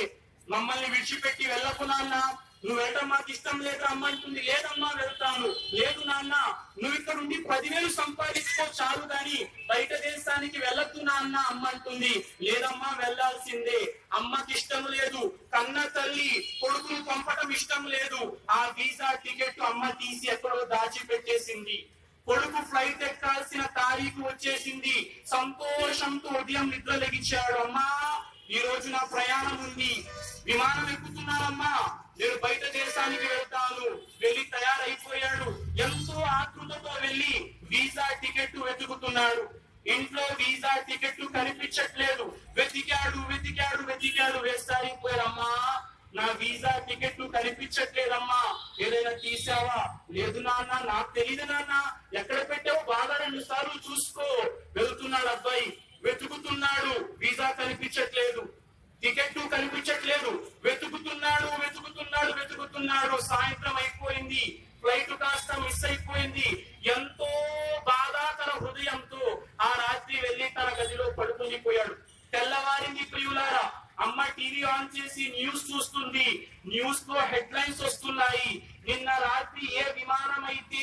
A: మమ్మల్ని విడిచిపెట్టి వెళ్ళకున్నా, నువ్వు వెళ్ళటం మాకు ఇష్టం లేదు అమ్మంటుంది. లేదమ్మా వెళ్తాను. లేదు నాన్న, నువ్వు ఇక్కడ ఉండి 10,000 సంపాదించుకో చాలు గాని బయట దేశానికి వెళ్ళొద్దు నాన్న అమ్మంటుంది. లేదమ్మా వెళ్ళాల్సిందే. అమ్మకి ఇష్టం లేదు, కన్న తల్లి కొడుకును పంపటం ఇష్టం లేదు. ఆ వీసా టికెట్ అమ్మ తీసి ఎక్కడో దాచిపెట్టేసింది. కొడుకు ఫ్లైట్ ఎక్కాల్సిన తారీఖు వచ్చేసింది. సంతోషంతో ఉదయం నిద్ర లెగిచ్చాడు. అమ్మా, ఈ రోజు నా ప్రయాణం ఉంది, విమానం ఎక్కుతున్నానమ్మా, నేను బయట దేశానికి వెళ్తాను. వెళ్ళి తయారైపోయాడు. ఎంతో ఆతృతతో వెళ్ళి వీసా టికెట్ వెతుకుతున్నాడు. ఇంట్లో వీసా టికెట్ కనిపించట్లేదు. వెతికాడు వెతికాడు వెతికాడు. వేసారిపోయారమ్మా, నా వీసా టికెట్ కనిపించట్లేదమ్మా, ఏదైనా తీసావా? లేదు నాన్న, నాకు తెలియదు నాన్న, ఎక్కడ పెట్టావు బాగా 2 సార్లు చూసుకో. వెళ్తున్నాడు అబ్బాయి, వెతుకుతున్నాడు. వీసా కనిపించట్లేదు, టికెట్ కనిపించట్లేదు. వెతుకుతున్నాడు వెతుకుతున్నాడు వెతుకుతున్నాడు. సాయంత్రం అయిపోయింది. ఫ్లైట్ కాస్త మిస్ అయిపోయింది. ఎంతో బాధాకర హృదయంతో ఆ రాత్రి వెళ్లి తన గదిలో పడుకుండిపోయాడు. తెల్లవారింది ప్రియులారా. అమ్మ టీవీ ఆన్ చేసి న్యూస్ చూస్తుంది. న్యూస్ లో హెడ్లైన్స్ వస్తున్నాయి. నిన్న రాత్రి ఏ విమానం అయితే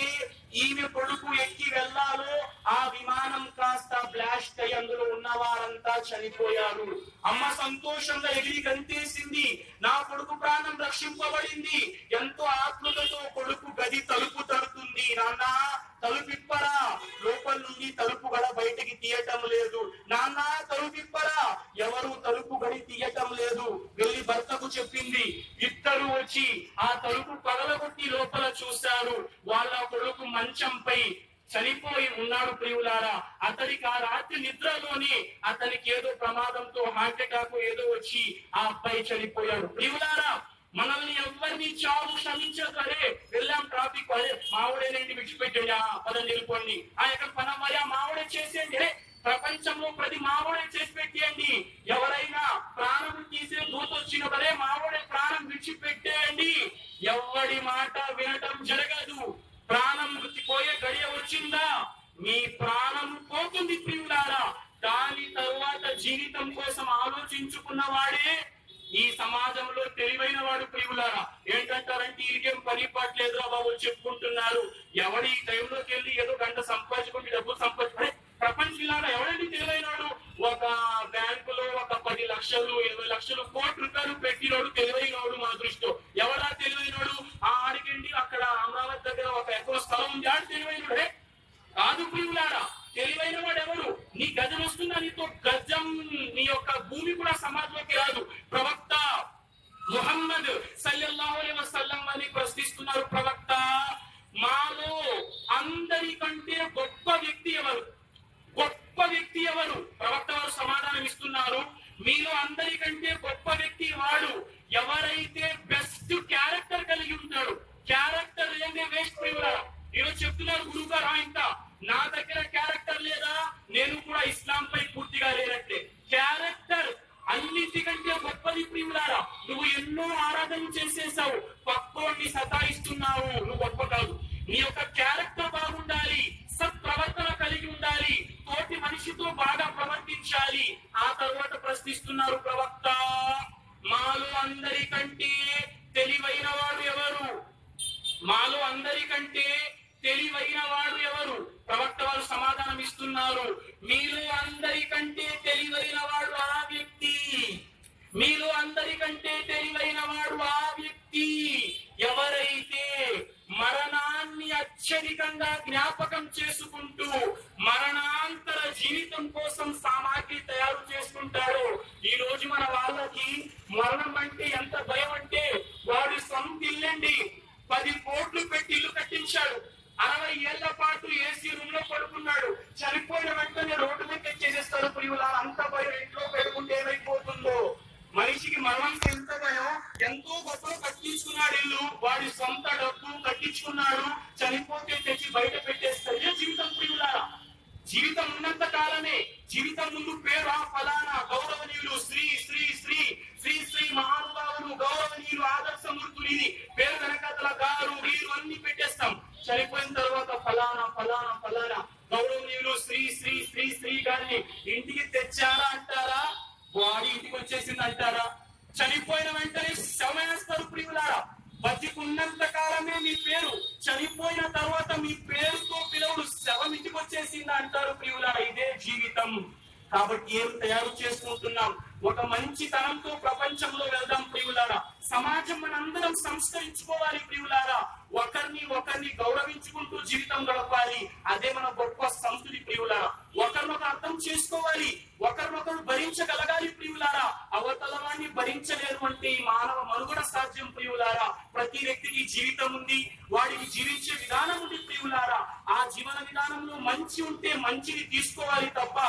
A: ఈమె కొడుకు ఎక్కి వెళ్లాలో ఆ విమానం కాస్త బ్లాస్ట్ అయ్యి అందులో ఉన్న వారంతా చనిపోయారు. అమ్మ సంతోషంగా ఎగిరి గంతేసింది. నా కొడుకు ప్రాణం రక్షింపబడింది. ఎంతో ఆత్మతో కొడుకు గది తలుపు తడుతుంది. నాన్న, తలుపిప్పరా. లోపల నుండి తలుపు గడ బయటికి తీయటం లేదు. నాన్న, తలుపిప్పరా. ఎవరు తలుపు గడి తీయటం లేదు. వెళ్ళి భర్తకు చెప్పింది. ఇద్దరు వచ్చి ఆ తలుపు పగలగొట్టి లోపల చూశారు. వాళ్ళ కొడుకు మంచంపై చనిపోయి ఉన్నాడు. ప్రియులారా, అతనికి ఆ రాత్రి నిద్రలోనే అతనికి ఏదో ప్రమాదంతో హార్ట్ అటాక్ ఏదో వచ్చి ఆ అబ్బాయి చనిపోయాడు. ప్రియులారా, మనల్ని ఎవరిని చావు క్షమించరే. వెళ్ళాం ట్రాఫిక్, అదే మావిడేనండి విడిచిపెట్టండి, పదని వెళ్ళిపోండి. ఆ ఎక్కడ పనమ్మాయి మావిడే చేసేయండి. ప్రపంచంలో ప్రతి మావోడే చేసి పెట్టేయండి. ఎవరైనా ప్రాణం తీసే దూత వచ్చిన వరే మావోడే ప్రాణం విడిచిపెట్టేయండి. ఎవడి మాట వినటం జరగదు. ప్రాణం పోయే గడియ వచ్చిందా మీ ప్రాణం పోతుంది ప్రియులారా. దాని తరువాత జీవితం కోసం ఆలోచించుకున్న వాడే ఈ సమాజంలో తెలివైన వాడు ప్రియులారా. ఏంటంటారంటే ఇరికేం పని పట్టలేదురా బాబు చెప్పుకుంటున్నారు. ఎవడి ఈ టైంలోకి వెళ్ళి ఏదో గంట సంపాదించుకుంటే డబ్బులు సంపాదించుకుంటే ప్రపంచంలో ఎవడండి తెలివైనడు? ఒక బ్యాంకులో ఒక 10 లక్షలు 20 లక్షలు కోటి రూపాయలు పెట్టినోడు తెలివైనోడు మన దృష్టిలో. ఎవడా తెలివైనోడు? ఆడికండి అక్కడ అమరావతి దగ్గర ఒక ఎక్కువ స్థలం ఉంది, ఆడు తెలివైనడే కాదు ప్రియులారా. తెలివైన వాడు ఎవరు? నీ గజం వస్తుందా, నీతో గజం నీ యొక్క భూమి కూడా సమాజంలోకి రాదు. ప్రవక్త ముహమ్మద్ సల్లల్లాహు అలైహి వసల్లం అని ప్రశ్నిస్తున్నారు. ప్రవక్త, మాలో అందరికంటే గొప్ప వ్యక్తి ఎవరు? గొప్ప వ్యక్తి ఎవరు? ప్రవక్త వారు సమాధానం ఇస్తున్నారు. మీలో అందరికంటే గొప్ప వ్యక్తి వాడు ఎవరైతే బెస్ట్ క్యారెక్టర్ కలిగి ఉంటాడు. క్యారెక్టర్ లేదే వేస్ట్ ప్రియులారా. ఈరోజు చెప్తున్నారు గురువు గారు, ఇంత నా దగ్గర క్యారెక్టర్ లేదా, నేను కూడా ఇస్లాం పై పూర్తిగా లేనట్లే. క్యారెక్టర్ అన్నిటికంటే గొప్పది ప్రియులారా. నువ్వు ఎన్నో ఆరాధన చేసేసావు, పక్కోడిని సతాయిస్తున్నావు, నువ్వు గొప్ప కాదు. నీ యొక్క క్యారెక్టర్ బాగుండాలి, సత్ప్రవర్తన కలిగి ఉండాలి, తోటి మనిషితో బాగా ప్రవర్తించాలి. ఆ తర్వాత ప్రశ్నిస్తున్నారు ప్రవక్త, మాలో అందరికంటే తెలివైన వాడు ఎవరు? మాలో అందరికంటే తెలివైన వాడు ఎవరు? ప్రవక్త వారు సమాధానం ఇస్తున్నారు. మీలో అందరికంటే తెలివైన వాడు ఆ వ్యక్తి. మీలో అందరికంటే తెలివైన వాడు ఆ వ్యక్తి ఎవరైతే మరణాన్ని అత్యధికంగా జ్ఞాపకం చేసుకుంటూ మరణాంతర జీవితం కోసం సామాగ్రి తయారు చేసుకుంటాడు. ఈ రోజు మన వాళ్ళకి మరణం అంటే ఎంత భయం అంటే, వాడి సొంత ఇల్లండి 10 కోట్లు పెట్టి ఇల్లు కట్టించాడు. 60 ఏళ్ల పాటు ఏసీ రూమ్ లో పడుకున్నాడు. చనిపోయిన వెంటనే రోడ్డు మీద చేసేస్తారు ప్రియులారా. అంత భయం ఇంట్లో పెట్టుకుంటే ఏమైపోతుందో. మనిషికి మరణం ఎంత భయం. ఎంతో గొప్ప కట్టించుకున్నాడు ఇల్లు, వాడి సొంత డబ్బు కట్టించుకున్నాడు, చనిపోతే తెచ్చి బయట పెట్టేస్తారు. ఏ జీవితం ప్రియులారా? జీవితం ఉన్నంత కాలమే. జీవితం ముందు పేరు ఆ ఫలానా గౌరవనీయులు శ్రీ శ్రీ శ్రీ శ్రీ శ్రీ మహానుభావులు గౌరవనీయులు ఆదర్శమూర్తులు, ఇది పేరు వెనకతల గారు వీరు అన్ని పెట్టేస్తాం. చనిపోయిన తర్వాత ఫలానా ఫలానా ఫలానా గౌరవనీయులు శ్రీ శ్రీ శ్రీ శ్రీ గారిని ఇంటికి తెచ్చారా అంటారా? బాడీ ఇంటికి వచ్చేసింది అంటారా? చనిపోయిన వెంటనే శవమేస్తారు ప్రియులారా. మీ పేరు, చనిపోయిన తర్వాత మీ పేరుతో పిలవడు, శవం ఇంటికి వచ్చేసింది అంటారు ప్రియులారా. ఇదే జీవితం. కాబట్టి ఏం తయారు చేసుకుంటున్నాం? ఒక మంచి తనంతో ప్రపంచంలో వెళ్దాం ప్రియులారా. సమాజం మనందరం సంస్కరించుకోవాలి ప్రియులారా. ఒకరిని గౌరవించుకుంటూ జీవితం గడపాలి. అదే మన గొప్ప సంస్కృతి ప్రియులారా. ఒకరినొకరు అర్థం చేసుకోవాలి, ఒకరినొకరు భరించగలగాలి ప్రియులారా. అవతలవాన్ని భరించలేరు అంటే ఈ మానవ మనుగడ సాధ్యం ప్రియులారా. ప్రతి వ్యక్తికి జీవితం ఉంది, వాడికి జీవించే విధానం ఉంది ప్రియులారా. ఆ జీవన విధానంలో మంచి ఉంటే మంచిని తీసుకోవాలి తప్ప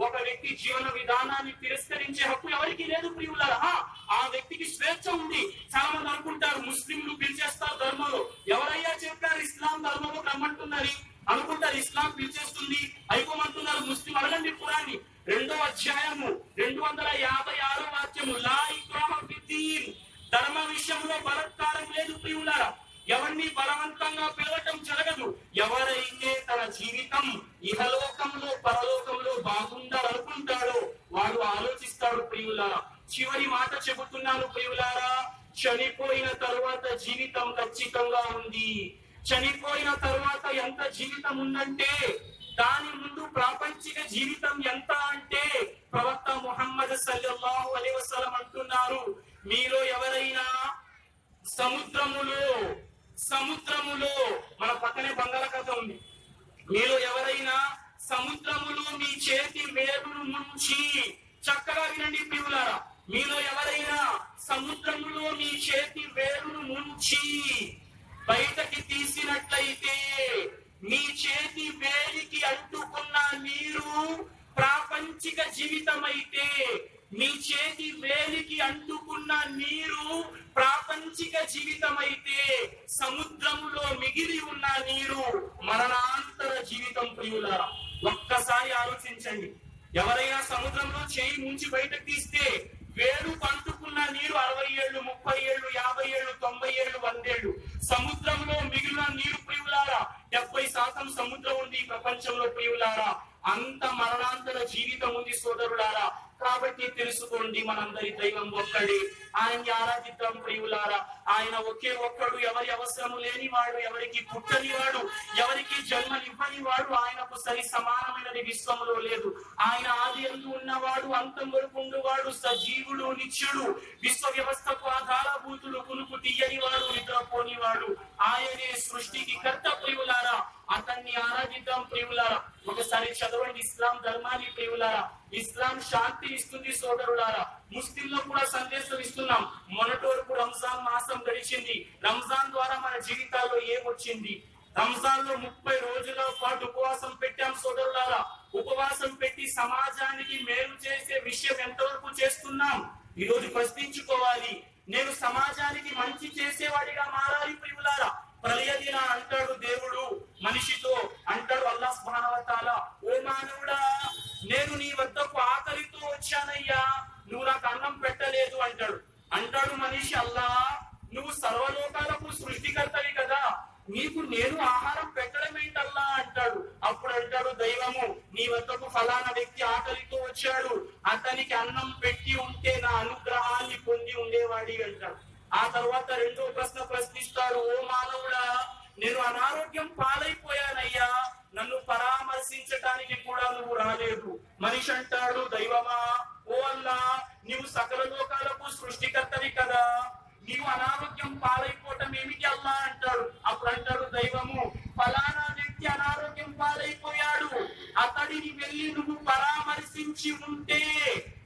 A: ఒక వ్యక్తి జీవన విధానాన్ని తిరస్కరించే హక్కు ఎవరికి లేదు ప్రియులారా. ఆ వ్యక్తికి స్వేచ్ఛ ఉంది. చాలా మంది అనుకుంటారు ముస్లింలు పిలిచేస్తారు ధర్మంలో. ఎవరయ్యా చెప్పారు ఇస్లాం ధర్మంలో రమ్మంటున్నారు అనుకుంటారు. ఇస్లాం పిలిచేస్తుంది అయిపోమంటున్నారు. ముస్లిం అడగండి ఖురాన్ని 2వ అధ్యాయము 256వ వాక్యము, లా ఇక్రాహ ఫిద్దీన్, ధర్మ విషయంలో బలత్కారం లేదు ప్రియులారా. ఎవరిని బలవంతంగా పిలవటం జరగదు. ఎవరైతే తన జీవితం ఇహలోకంలో పరలోకంలో బాగుండాలనుకుంటాడో వాడు ఆలోచిస్తాడు ప్రియులారా. చివరి మాట చెబుతున్నాను ప్రియులారా, చనిపోయిన తరువాత జీవితం ఖచ్చితంగా ఉంది. చనిపోయిన తరువాత ఎంత జీవితం ఉందంటే దాని ముందు ప్రాపంచిక జీవితం ఎంత అంటే ప్రవక్త ముహమ్మద్ సల్లల్లాహు అలైహి వసల్లం అంటున్నారు, మీలో ఎవరైనా సముద్రములో మన పక్కనే బంగాళాఖాతం ఉంది, మీలో ఎవరైనా సముద్రములో మీ చేతి వేలును ముంచి, చక్కగా వినండి ప్రియులారా, మీలో ఎవరైనా సముద్రములో మీ చేతి వేలును ముంచి బయటకి తీసినట్లయితే మీ చేతి వేలికి అంటుకున్న నీరు ప్రాపంచిక జీవితం అయితే, మీ చేతి వేలికి అంటుకున్న నీరు ప్రాపంచిక జీవితం అయితే, సముద్రములో మిగిలి ఉన్న నీరు మరణాంతర జీవితం ప్రియులారా. ఒక్కసారి ఆలోచించండి. ఎవరైనా సముద్రంలో చేయి ముంచి బయటకు తీస్తే వేలు అంటుకున్న నీరు 60 ఏళ్ళు, 30 ఏళ్ళు, 50 ఏళ్ళు, 90 ఏళ్ళు, 100 ఏళ్ళు. సముద్రంలో మిగిలిన నీరు ప్రియులారా 70% సముద్రం ఉంది ఈ ప్రపంచంలో ప్రియులారా. అంత మరణాంతర జీవితం ఉంది సోదరులారా. కాబట్టి తెలుసుకోండి, మనందరి దైవం ఒక్కడే, ఆయన్ని ఆరాధిద్దాం ప్రియులారా. ఆయన ఒకే ఒక్కడు, ఎవరి అవసరము లేనివాడు, ఎవరికి పుట్టనివాడు, ఎవరికి జన్మనివ్వని వాడు, ఆయనకు సరి సమానమైనది విశ్వంలో లేదు. ఆయన ఆది యందు ఉన్నవాడు, అంతం వరకు ఉండువాడు, సజీవుడు, నిత్యుడు, విశ్వ వ్యవస్థకు ఆధారభూతుడు, కునుకు తీయనివాడు, నిద్రపోనివాడు, ఆయనే సృష్టికి కర్త ప్రియులారా. అతన్ని ఆరాధిద్దాం ప్రియులారా. ఒకసారి చదవండి ఇస్లాం ధర్మాన్ని ప్రియులారా. ఇస్లాం శాంతి ఇస్తుంది సోదరులారా. ముస్లింలో కూడా సందేశం ఇస్తున్నాం. మొన్నటి వరకు రంజాన్ మాసం గడిచింది. రంజాన్ ద్వారా మన జీవితాల్లో ఏమొచ్చింది? రంజాన్ లో 30 రోజుల పాటు ఉపవాసం పెట్టాం సోదరులారా. ఉపవాసం పెట్టి సమాజానికి మేలు చేసే విషయం ఎంతవరకు చేస్తున్నాం? ఈ రోజు ప్రశ్నించుకోవాలి. నేను సమాజానికి మంచి చేసేవాడిగా మారాలి ప్రియులారా. ప్రళయదిన అంటాడు దేవుడు మనిషితో, అంటాడు అల్లాహ్ సుబ్హానహు వ తఆలా, ఓ మానవుడా, నేను నీ వద్దకు ఆకలితో వచ్చానయ్యా, నువ్వు నాకు అన్నం పెట్టలేదు అంటాడు మనిషి, అల్లా నువ్వు సర్వలోకాలకు సృష్టికర్తవి కదా, నీకు నేను ఆహారం పెట్టడం ఏంటల్లా అంటాడు. అప్పుడు అంటాడు దైవము, నీ వద్దకు ఫలానా వ్యక్తి ఆకలితో వచ్చాడు, అతనికి అన్నం పెట్టి ఉంటే నా అనుగ్రహాన్ని పొంది ఉండేవాడి అంటాడు. ఆ తర్వాత రెండో ప్రశ్న ప్రశ్నిస్తాడు, ఓ మానవుడా, నేను అనారోగ్యం పాలైపోయానయ్యా, నన్ను పరామర్శించటానికి కూడా నువ్వు రాలేదు. మనిషి అంటాడు దైవమా, ఓ అల్లా, నీవు సకల లోకాలకు సృష్టికర్తవి కదా, నీవు అనారోగ్యం పాలైపోవటం ఏమిటి అల్లా అంటాడు. అప్పుడు అంటాడు దైవము, ఫలానా వ్యక్తి అనారోగ్యం పాలైపోయాడు, అతడిని వెళ్ళి నువ్వు పరామర్శించి ఉంటే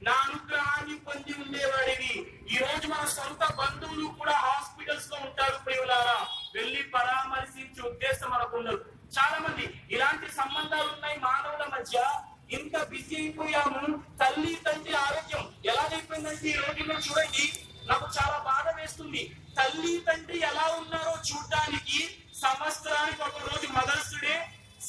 A: నా అనుగ్రహాన్ని పొంది ఉండేవాడివి. ఈ రోజు మన సొంత బంధువులు కూడా హాస్పిటల్స్ లో ఉంటారు ప్రియులారా, వెళ్ళి పరామర్శించే ఉద్దేశం మనకు ఉండదు. చాలా మంది ఇలాంటి సంబంధాలు ఉన్నాయి మానవుల మధ్య. ఇంత బిజీ అయిపోయాము. తల్లి తండ్రి ఆరోగ్యం ఎలాగైపోయిందంటే ఈ రోజుల్లో చూడండి, నాకు చాలా బాధ వేస్తుంది. తల్లి తండ్రి ఎలా ఉన్నారో చూడటానికి సంవత్సరానికి ఒక రోజు మదర్స్ డే,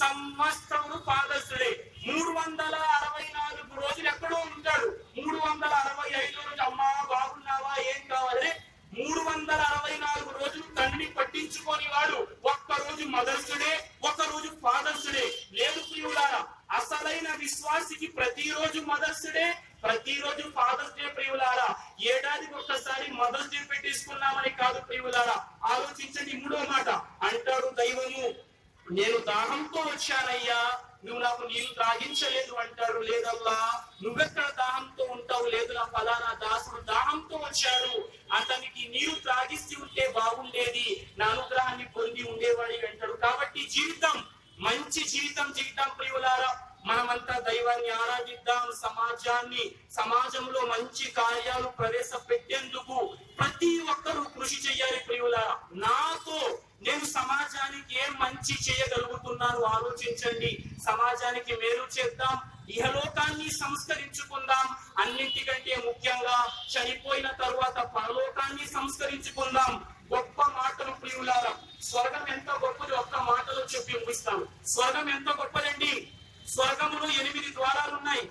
A: సంవత్సరం ఫాదర్స్ డే, 364 రోజులు ఎక్కడో ఉంటాడు. 365 రోజులు అమ్మా బాగున్నావా, ఏం కావాలి, 364 రోజులు తండ్రిని పట్టించుకొని వాడు ఒక్క రోజు మదర్స్ డే, ఒక రోజు ఫాదర్స్ డే లేదు ప్రియులారా. అసలైన విశ్వాసికి ప్రతిరోజు మదర్స్ డే, ప్రతిరోజు ఫాదర్స్ డే ప్రియులారా. ఏడాదికి ఒక్కసారి మదర్స్ డే పెట్టించుకున్నామని కాదు ప్రియులారా. ఆలోచించండి. మూడో మాట నేను దాహంతో వచ్చానయ్యా, నువ్వు నాకు నీళ్లు త్రాగించలేదు అంటాడు. లేదల్లా, నువ్వెక్కడ దాహంతో ఉంటావు? లేదు, నా ఫలానా దాసుడు దాహంతో వచ్చాడు, అతనికి నీరు త్రాగిస్తూ ఉంటే బాగుండేది, నా అనుగ్రహాన్ని పొంది ఉండేవాడి అంటాడు. కాబట్టి జీవితం మంచి జీవితం జీవితం ప్రియులారా. మనమంతా దైవాన్ని ఆరాధిద్దాం, సమాజంలో మంచి కార్యాలు ప్రవేశపెట్టేందుకు ప్రతి ఒక్కరూ కృషి చేయాలి ప్రియులారా. నాతో నేను సమాజానికి ఏం మంచి చేయగలుగుతున్నాను ఆలోచించండి. సమాజానికి మేలు చేద్దాం, ఇహలోకాన్ని సంస్కరించుకుందాం, అన్నింటికంటే ముఖ్యంగా చనిపోయిన తరువాత పరలోకాన్ని సంస్కరించుకుందాం. గొప్ప మాటలు ప్రియులారా. స్వర్గం ఎంత గొప్పది ఒక్క మాటలో చెప్పి ముగిస్తాను. స్వర్గం ఎంత గొప్పదండి. స్వర్గములో 8 ద్వారాలు ఉన్నాయి.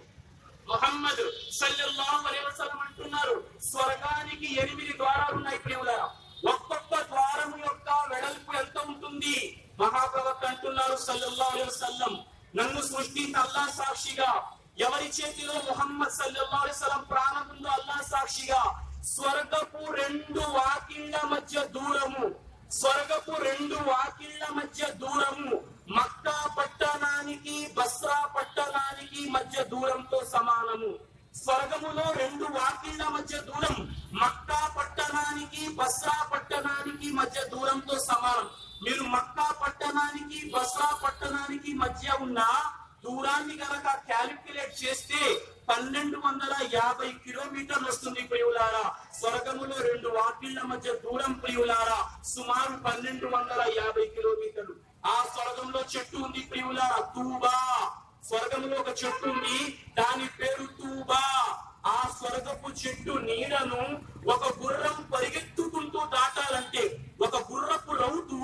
A: ముహమ్మద్ సల్లల్లాహు అలైహి వసల్లం అంటున్నారు, స్వర్గానికి 8 ద్వారాలు ఉన్నాయి ప్రియులారా. ఒక్కొక్క ద్వారము యొక్క వెడల్పు ఎంత ఉంటుంది? మహాప్రవక్త అంటున్నారు సల్లల్లాహు అలైహి వసల్లం, నన్ను సృష్టించిన అల్లాహ్ సాక్షిగా, ఎవరి చేతిలో ముహమ్మద్ సల్లల్లాహు అలైహి వసల్లం ప్రాణం ఉందో అల్లాహ్ సాక్షిగా, స్వర్గపు 2 వాకిళ్ల మధ్య దూరము, స్వర్గపు 2 వాకిళ్ల మధ్య దూరము మక్కా పట్టణానికి బస్రా పట్టణానికి మధ్య దూరంతో సమానము. స్వర్గములో 2 వాకిళ్ల మధ్య దూరం మక్కా పట్టణానికి బస్రా పట్టణానికి మధ్య దూరంతో సమానం. మీరు మక్కా పట్టణానికి బస్రా పట్టణానికి మధ్య ఉన్న దూరాన్ని గనక క్యాలిక్యులేట్ చేస్తే 1250 కిలోమీటర్లు వస్తుంది ప్రియులారా. స్వర్గములో 2 వాకిళ్ల మధ్య దూరం ప్రియులారా సుమారు 1250 కిలోమీటర్లు. ఆ స్వర్గంలో చెట్టు ఉంది ప్రియులారా, తూబా. స్వర్గంలో ఒక చెట్టు ఉంది, దాని పేరు తూబా. ఆ స్వర్గపు చెట్టు నీడను ఒక గుర్రం పరిగెత్తుకుంటూ దాటాలంటే, ఒక గుర్రపు రౌతు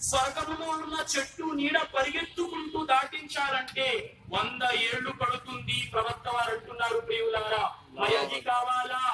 A: స్వర్గంలో ఉన్న చెట్టు నీడ పరిగెత్తుకుంటూ దాటించాలంటే 100 ఏళ్లు పడుతుంది. ప్రవక్త వారు అంటున్నారు ప్రియులారా, మరి అది కావాలా?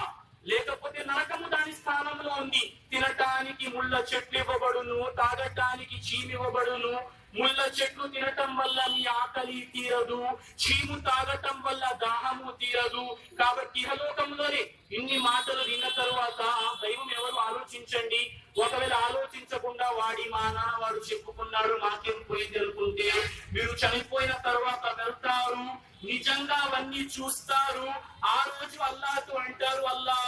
A: లేకపోతే నరకము దాని స్థానంలో ఉంది. తినటానికి ముళ్ళ చెట్లు ఇవ్వబడును, తాగటానికి చీమి ఇవ్వబడును. ముళ్ళ చెట్లు తినటం వల్ల మీ ఆకలి తీరదు, చీము తాగటం వల్ల దాహము తీరదు. కాబట్టి ఇహలోకంలోనే ఇన్ని మాటలు విన్న తరువాత దైవం ఎవరు ఆలోచించండి. ఒకవేళ ఆలోచించకుండా వాడి మా నాన్న వాడు చెప్పుకున్నాడు నాకేం పోయింది అనుకుంటే, మీరు చనిపోయిన తర్వాత వెళ్తారు, నిజంగా అవన్నీ చూస్తారు. ఆ రోజు అల్లాహ్తో అంటారు, అల్లా